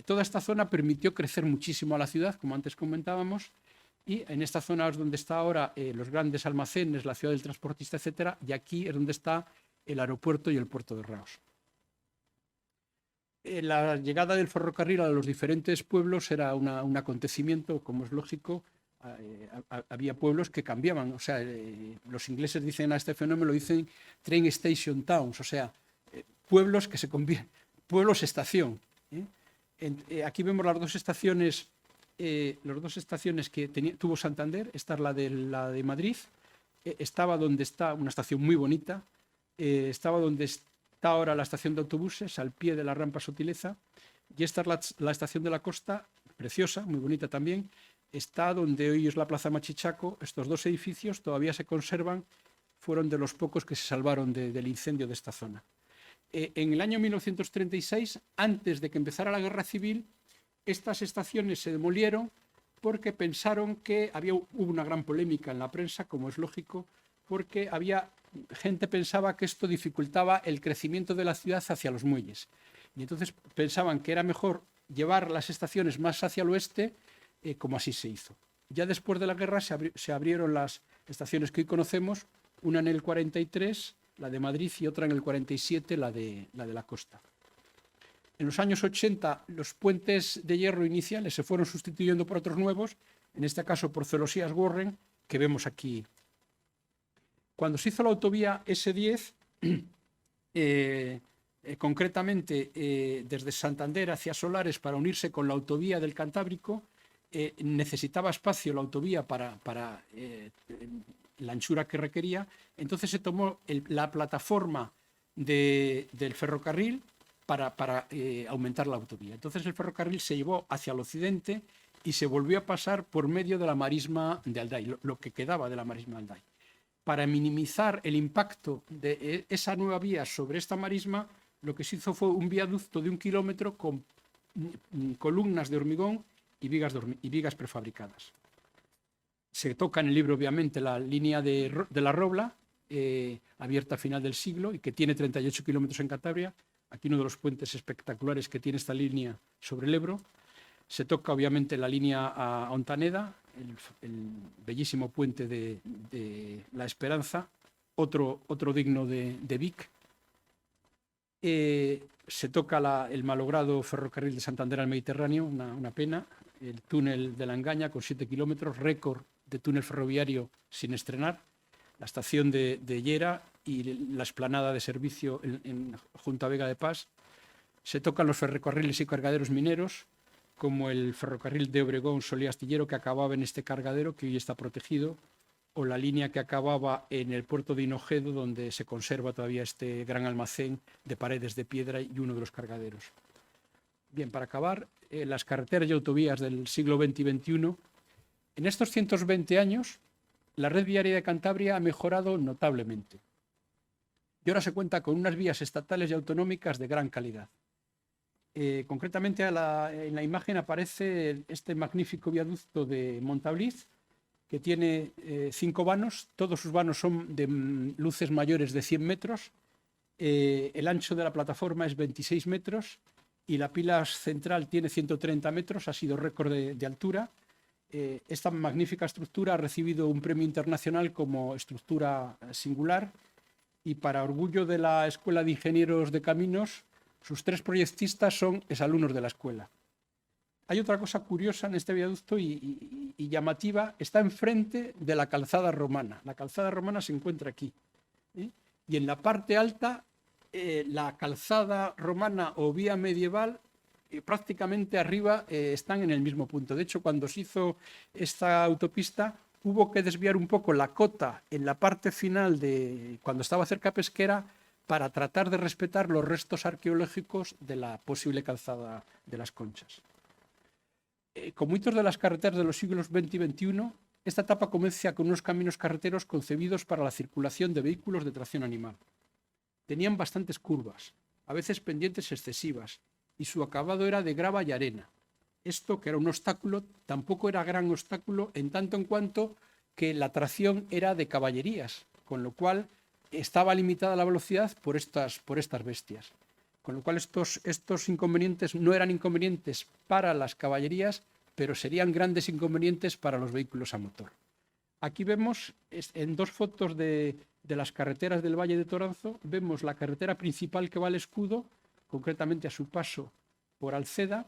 Toda esta zona permitió crecer muchísimo a la ciudad, como antes comentábamos. Y en esta zona es donde está ahora los grandes almacenes, la ciudad del transportista, etcétera. Y aquí es donde está el aeropuerto y el puerto de Reus. La llegada del ferrocarril a los diferentes pueblos era un acontecimiento, como es lógico. Había pueblos que cambiaban. O sea, los ingleses dicen a este fenómeno, dicen train station towns, o sea, pueblos que se convierten, pueblos estación. Aquí vemos las dos estaciones que tuvo Santander. Esta es la de Madrid. Estaba donde está, una estación muy bonita. Estaba donde está ahora la estación de autobuses, al pie de la rampa Sotileza. Y esta es la estación de la costa, preciosa, muy bonita también. Está donde hoy es la plaza Machichaco. Estos dos edificios todavía se conservan. Fueron de los pocos que se salvaron del incendio de esta zona. En el año 1936, antes de que empezara la guerra civil, estas estaciones se demolieron porque pensaron que hubo una gran polémica en la prensa, como es lógico, porque gente pensaba que esto dificultaba el crecimiento de la ciudad hacia los muelles. Y entonces pensaban que era mejor llevar las estaciones más hacia el oeste, como así se hizo. Ya después de la guerra se abrieron las estaciones que hoy conocemos, una en el 43, la de Madrid, y otra en el 47, la de la costa. En los años 80, los puentes de hierro iniciales se fueron sustituyendo por otros nuevos, en este caso por celosías Warren, que vemos aquí. Cuando se hizo la autovía S10, concretamente desde Santander hacia Solares para unirse con la autovía del Cantábrico, necesitaba espacio la autovía para la anchura que requería. Entonces se tomó la plataforma del ferrocarril para aumentar la autovía. Entonces el ferrocarril se llevó hacia el occidente y se volvió a pasar por medio de la marisma de Alday, lo que quedaba de la marisma de Alday. Para minimizar el impacto de esa nueva vía sobre esta marisma, lo que se hizo fue un viaducto de 1 kilómetro con columnas de hormigón y vigas prefabricadas. Se toca en el libro, obviamente, la línea de la Robla, abierta a final del siglo y que tiene 38 kilómetros en Cantabria. Aquí uno de los puentes espectaculares que tiene esta línea sobre el Ebro. Se toca, obviamente, la línea a Ontaneda, el bellísimo puente de La Esperanza, otro digno de Vic. Se toca el malogrado ferrocarril de Santander al Mediterráneo, una pena. El túnel de la Engaña con 7 kilómetros, récord de túnel ferroviario sin estrenar. La estación de Llera y la explanada de servicio junto a Vega de Pas. Se tocan los ferrocarriles y cargaderos mineros, como el ferrocarril de Obregón Solía Astillero, que acababa en este cargadero, que hoy está protegido, o la línea que acababa en el puerto de Hinojedo, donde se conserva todavía este gran almacén de paredes de piedra y uno de los cargaderos. Bien, para acabar, las carreteras y autovías del siglo XX y XXI. En estos 120 años, la red viaria de Cantabria ha mejorado notablemente. Y ahora se cuenta con unas vías estatales y autonómicas de gran calidad. Concretamente, en la imagen aparece este magnífico viaducto de Montabliz, que tiene 5 vanos. Todos sus vanos son de luces mayores de 100 metros. El ancho de la plataforma es 26 metros y la pila central tiene 130 metros, ha sido récord de altura. Esta magnífica estructura ha recibido un premio internacional como estructura singular y, para orgullo de la Escuela de Ingenieros de Caminos, sus 3 proyectistas son exalumnos de la escuela. Hay otra cosa curiosa en este viaducto y llamativa. Está enfrente de la calzada romana. La calzada romana se encuentra aquí. Y en la parte alta, la calzada romana o vía medieval, prácticamente arriba, están en el mismo punto. De hecho, cuando se hizo esta autopista, hubo que desviar un poco la cota en la parte final, cuando estaba cerca Pesquera, para tratar de respetar los restos arqueológicos de la posible calzada de las Conchas. Como hitos de las carreteras de los siglos XX y XXI, esta etapa comienza con unos caminos carreteros concebidos para la circulación de vehículos de tracción animal. Tenían bastantes curvas, a veces pendientes excesivas, y su acabado era de grava y arena. Esto, que era un obstáculo, tampoco era gran obstáculo en tanto en cuanto que la tracción era de caballerías, con lo cual estaba limitada la velocidad por estas bestias. Con lo cual estos inconvenientes no eran inconvenientes para las caballerías, pero serían grandes inconvenientes para los vehículos a motor. Aquí vemos, en 2 fotos de las carreteras del Valle de Toranzo, vemos la carretera principal que va al Escudo, concretamente a su paso por Alceda,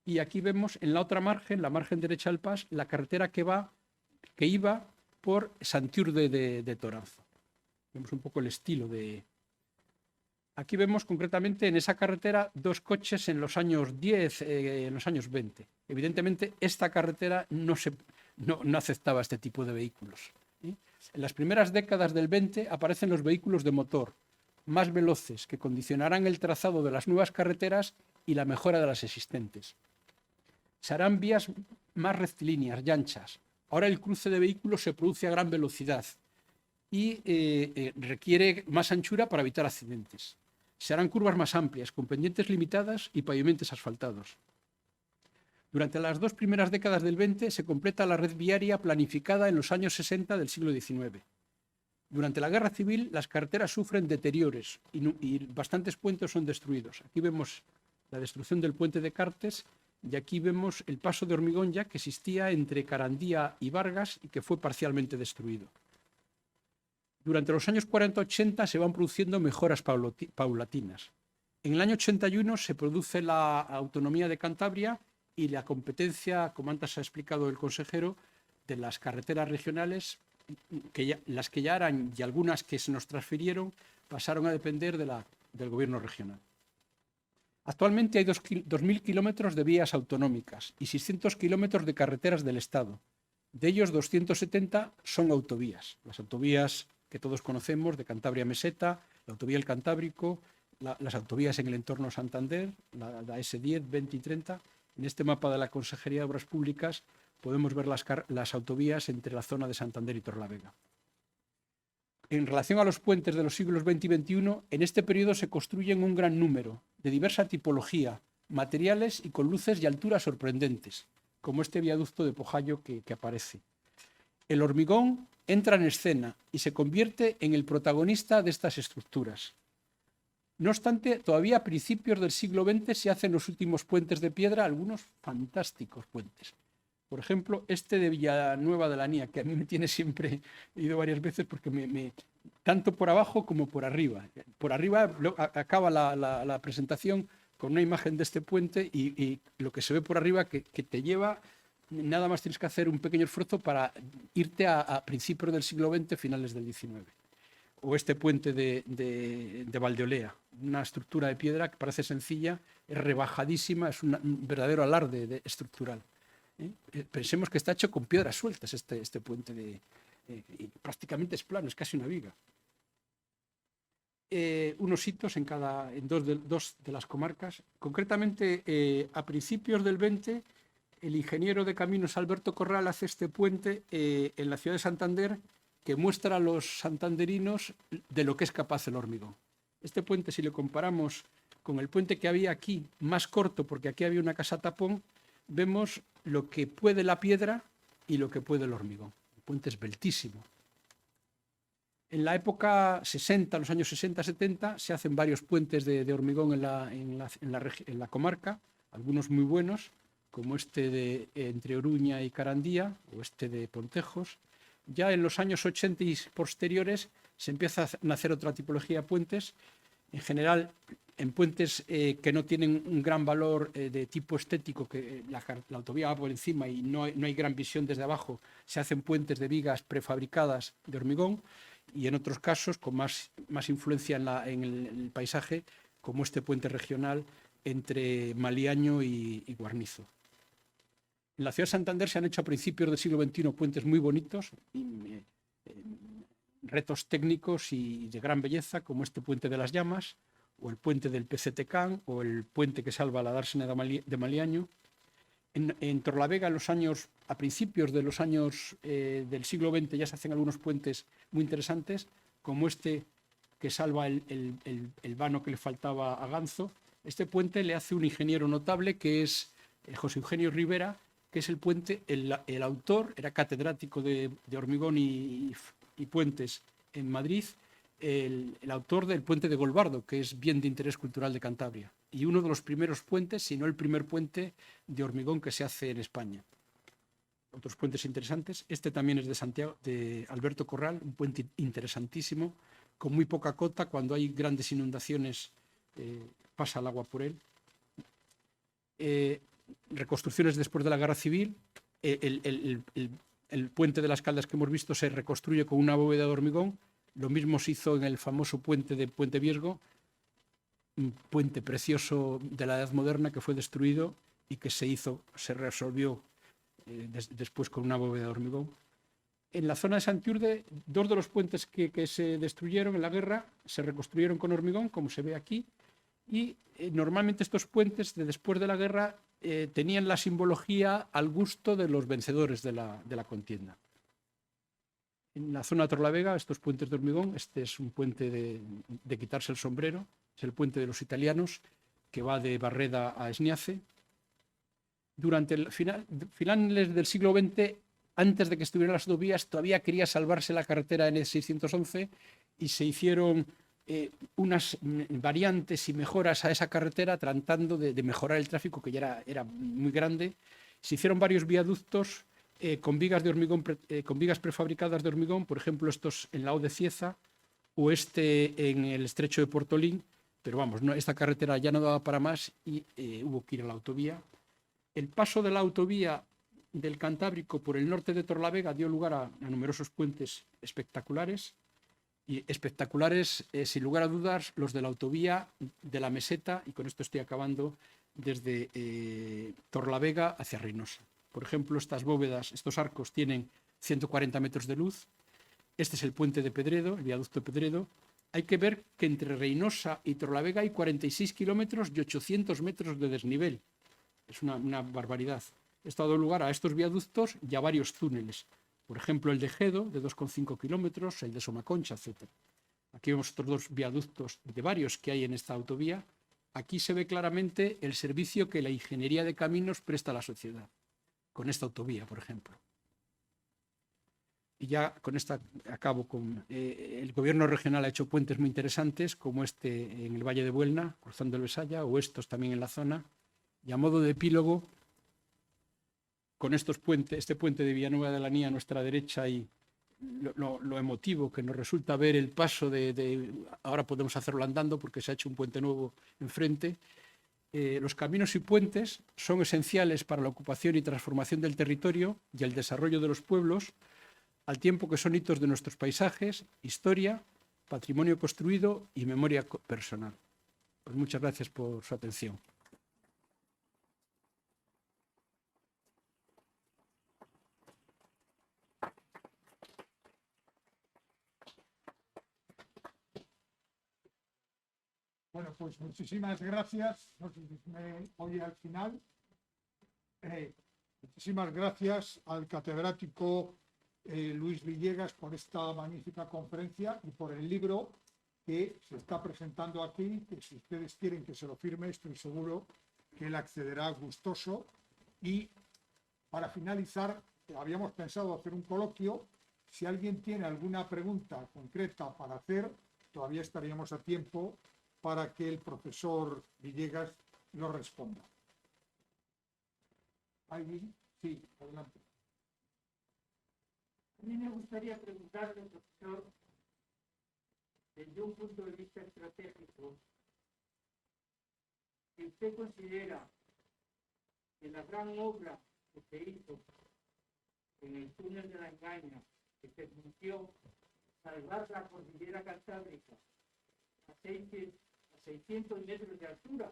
y aquí vemos en la otra margen, la margen derecha del Pas, la carretera que iba por Santiurde de Toranzo. Vemos un poco el estilo de... Aquí vemos concretamente en esa carretera 2 coches en los años 10, en los años 20. Evidentemente, esta carretera no aceptaba este tipo de vehículos. En las primeras décadas del 20 aparecen los vehículos de motor, más veloces, que condicionarán el trazado de las nuevas carreteras y la mejora de las existentes. Se harán vías más rectilíneas y anchas. Ahora el cruce de vehículos se produce a gran velocidad y requiere más anchura para evitar accidentes. Se harán curvas más amplias, con pendientes limitadas y pavimentos asfaltados. Durante las 2 primeras décadas del 20 se completa la red viaria planificada en los años 60 del siglo XIX. Durante la Guerra Civil, las carreteras sufren deterioros y bastantes puentes son destruidos. Aquí vemos la destrucción del puente de Cartes y aquí vemos el paso de hormigón ya que existía entre Carandía y Vargas y que fue parcialmente destruido. Durante los años 40-80 se van produciendo mejoras paulatinas. En el año 81 se produce la autonomía de Cantabria y la competencia, como antes ha explicado el consejero, de las carreteras regionales, las que ya eran y algunas que se nos transfirieron, pasaron a depender del gobierno regional. Actualmente hay 2.000 kilómetros de vías autonómicas y 600 kilómetros de carreteras del Estado. De ellos, 270 son autovías. Las autovías que todos conocemos, de Cantabria-Meseta, la autovía del Cantábrico, las autovías en el entorno Santander, la S10, 20 y 30. En este mapa de la Consejería de Obras Públicas podemos ver las autovías entre la zona de Santander y Torlavega. En relación a los puentes de los siglos XX y XXI, en este periodo se construyen un gran número, de diversa tipología, materiales y con luces y alturas sorprendentes, como este viaducto de Pojallo que aparece. El hormigón entra en escena y se convierte en el protagonista de estas estructuras. No obstante, todavía a principios del siglo XX se hacen los últimos puentes de piedra, algunos fantásticos puentes. Por ejemplo, este de Villanueva de la Nia, que a mí me tiene siempre, he ido varias veces porque tanto por abajo como por arriba. Por arriba acaba la presentación con una imagen de este puente y lo que se ve por arriba que te lleva, nada más tienes que hacer un pequeño esfuerzo para irte a principios del siglo XX, finales del XIX. o este puente de Valdeolea, una estructura de piedra que parece sencilla, es rebajadísima, es un verdadero alarde estructural. Pensemos que está hecho con piedras sueltas este puente, y prácticamente es plano, es casi una viga. Unos hitos en dos de las comarcas. Concretamente, a principios del 20, el ingeniero de caminos Alberto Corral hace este puente en la ciudad de Santander, que muestra a los santanderinos de lo que es capaz el hormigón. Este puente, si lo comparamos con el puente que había aquí, más corto, porque aquí había una casa tapón, vemos lo que puede la piedra y lo que puede el hormigón. El puente es esbeltísimo. En la época 60, los años 60-70, se hacen varios puentes de hormigón en la comarca, algunos muy buenos, como este entre Oruña y Carandía, o este de Pontejos. Ya en los años 80 y posteriores se empieza a nacer otra tipología de puentes, en general en puentes que no tienen un gran valor de tipo estético, que la autovía va por encima y no hay gran visión desde abajo, se hacen puentes de vigas prefabricadas de hormigón, y en otros casos con más influencia en el paisaje, como este puente regional entre Maliaño y Guarnizo. En la ciudad de Santander se han hecho a principios del siglo XXI puentes muy bonitos, retos técnicos y de gran belleza, como este puente de las Llamas, o el puente del Pecetecán, o el puente que salva la dársena de Maliaño. En Torlavega, a principios de los años del siglo XX, ya se hacen algunos puentes muy interesantes, como este que salva el vano que le faltaba a Ganzo. Este puente le hace un ingeniero notable, que es José Eugenio Rivera, que es el puente, el autor, era catedrático de hormigón y puentes en Madrid, el autor del puente de Golbardo, que es bien de interés cultural de Cantabria, y uno de los primeros puentes, si no el primer puente de hormigón que se hace en España. Otros puentes interesantes, este también es de Alberto Corral, un puente interesantísimo, con muy poca cota. Cuando hay grandes inundaciones pasa el agua por él. Reconstrucciones después de la Guerra Civil. El puente de las Caldas que hemos visto se reconstruye con una bóveda de hormigón. Lo mismo se hizo en el famoso puente de Puente Viesgo, un puente precioso de la Edad Moderna que fue destruido y que se resolvió después con una bóveda de hormigón. En la zona de Santiurde, dos de los puentes que se destruyeron en la guerra se reconstruyeron con hormigón, como se ve aquí, y normalmente estos puentes después de la guerra tenían la simbología al gusto de los vencedores de la contienda. En la zona de Torlavega, estos puentes de hormigón, este es un puente de quitarse el sombrero, es el puente de los italianos, que va de Barreda a Esniace. Durante el finales del siglo XX, antes de que estuvieran las autovías, todavía quería salvarse la carretera N611 y se hicieron unas variantes y mejoras a esa carretera tratando de mejorar el tráfico, que ya era muy grande. Se hicieron varios viaductos con vigas de hormigón, con vigas prefabricadas de hormigón, por ejemplo estos en la O de Cieza o en el estrecho de Portolín, pero vamos, esta carretera ya no daba para más y hubo que ir a la autovía. El paso de la autovía del Cantábrico por el norte de Torlavega dio lugar a numerosos puentes espectaculares, y espectaculares, sin lugar a dudas, los de la autovía de la Meseta, y con esto estoy acabando, desde Torlavega hacia Reynosa. Por ejemplo, estas bóvedas, estos arcos tienen 140 metros de luz. Este es el puente de Pedredo, el viaducto de Pedredo. Hay que ver que entre Reynosa y Torlavega hay 46 kilómetros y 800 metros de desnivel. Es una barbaridad. Esto ha dado lugar a estos viaductos y a varios túneles. Por ejemplo, el de Gedo, de 2,5 kilómetros, el de Somaconcha, etc. Aquí vemos estos dos viaductos de varios que hay en esta autovía. Aquí se ve claramente el servicio que la ingeniería de caminos presta a la sociedad, con esta autovía, por ejemplo. Y ya con esta acabo con... el gobierno regional ha hecho puentes muy interesantes, como este en el Valle de Buelna, cruzando el Besaya, o estos también en la zona. Y a modo de epílogo, con estos puentes, este puente de Villanueva de la Nía a nuestra derecha y lo emotivo que nos resulta ver el paso ahora podemos hacerlo andando porque se ha hecho un puente nuevo enfrente. Los caminos y puentes son esenciales para la ocupación y transformación del territorio y el desarrollo de los pueblos, al tiempo que son hitos de nuestros paisajes, historia patrimonio construido y memoria personal. Pues muchas gracias por su atención. Bueno, pues muchísimas gracias. No sé si me oye al final. Muchísimas gracias al catedrático Luis Villegas por esta magnífica conferencia y por el libro que se está presentando aquí, que si ustedes quieren que se lo firme, estoy seguro que él accederá gustoso. Y para finalizar, habíamos pensado hacer un coloquio. Si alguien tiene alguna pregunta concreta para hacer, todavía estaríamos a tiempo para que el profesor Villegas lo responda. ¿Alguien? Sí, adelante. A mí me gustaría preguntarle, profesor, desde un punto de vista estratégico, si usted considera que la gran obra que se hizo en el túnel de la Engaña, que se permitió salvar la cordillera cantábrica a 600 metros de altura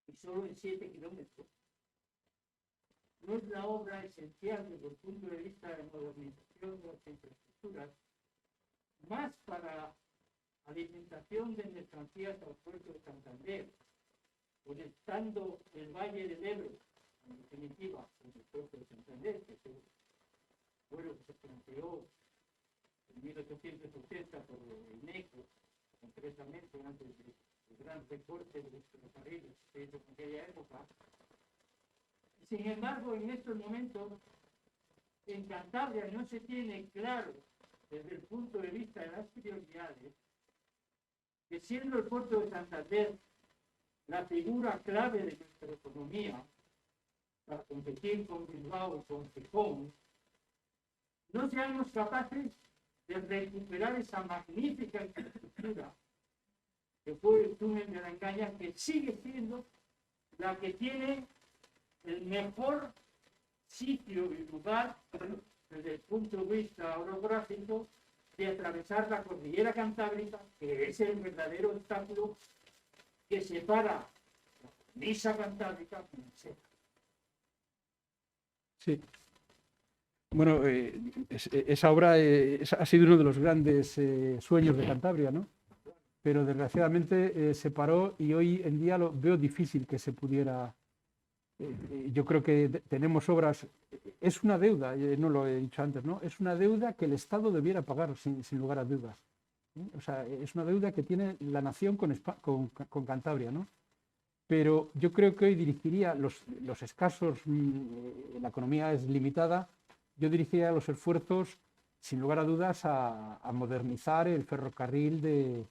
y solo en 7 kilómetros, no es la obra esencial desde el punto de vista de modernización de las infraestructuras, más para alimentación de mercancías al puerto de Santander, conectando el Valle del Ebro, en definitiva, con el puerto de Santander, que es el vuelo que se planteó en 1880 por el INECO, concretamente antes del gran recorte de los ferrocarriles que se hizo en aquella época. Sin embargo, en estos momentos, en Cantabria no se tiene claro, desde el punto de vista de las prioridades, que siendo el puerto de Santander la figura clave de nuestra economía, para competir con Bilbao y con Gijón, no seamos capaces de recuperar esa magnífica infraestructura que fue el túnel de la Engaña, que sigue siendo la que tiene el mejor sitio y lugar desde el punto de vista orográfico de atravesar la cordillera cantábrica, que es el verdadero obstáculo que separa la cornisa cantábrica con el SEA. Sí. Bueno, esa obra ha sido uno de los grandes sueños de Cantabria, ¿no? Pero desgraciadamente se paró y hoy en día lo veo difícil que se pudiera. Yo creo que tenemos obras, es una deuda, no lo he dicho antes, ¿no? Es una deuda que el Estado debiera pagar sin lugar a dudas. O sea, es una deuda que tiene la nación con Cantabria, ¿no? Pero yo creo que hoy dirigiría los escasos, la economía es limitada, yo dirigiría los esfuerzos, sin lugar a dudas, a modernizar el ferrocarril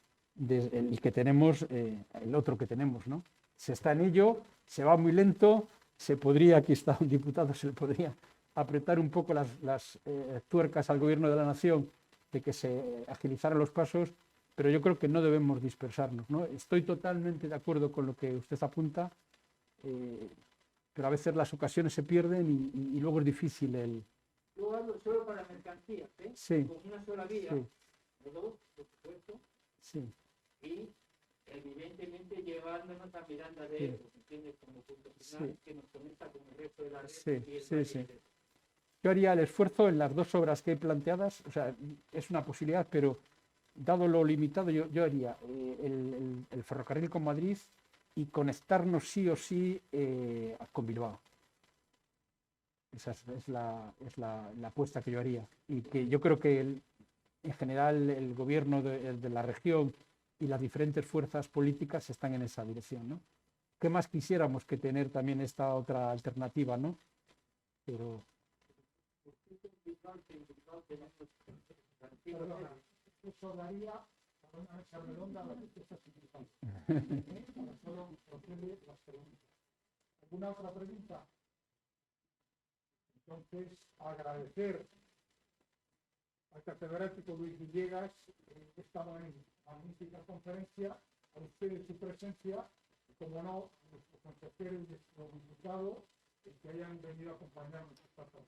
el que tenemos, el otro que tenemos, ¿no? Se está en ello, se va muy lento, aquí está un diputado, se le podría apretar un poco las tuercas al gobierno de la nación de que se agilizaran los pasos, pero yo creo que no debemos dispersarnos, ¿no? Estoy totalmente de acuerdo con lo que usted apunta, pero a veces las ocasiones se pierden y luego es difícil el... Yo hablo solo para mercancías, ¿eh? Sí. Con una sola vía, Sí. o dos, por supuesto, Sí. y evidentemente llevándonos a Miranda de Ebro, ¿entiendes? Como punto final, Sí. que nos conecta con el resto de la red. Sí, y el sí, Valle sí. del Ebro. Yo haría el esfuerzo en las dos obras que hay planteadas, o sea, es una posibilidad, pero dado lo limitado, yo haría el ferrocarril con Madrid y conectarnos sí o sí con Bilbao. Esa es la apuesta que yo haría. Y que yo creo que en general el gobierno de la región y las diferentes fuerzas políticas están en esa dirección, ¿no? ¿Qué más quisiéramos que tener también esta otra alternativa, ¿no? Pero... Eso daría para una mesa redonda a la que está significando. Para solo procede las preguntas. ¿Alguna otra pregunta? Entonces, agradecer al catedrático Luis Villegas esta magnífica conferencia, a ustedes su presencia, y como no, a nuestro consejero y nuestro diputado, que hayan venido a acompañarnos esta tarde.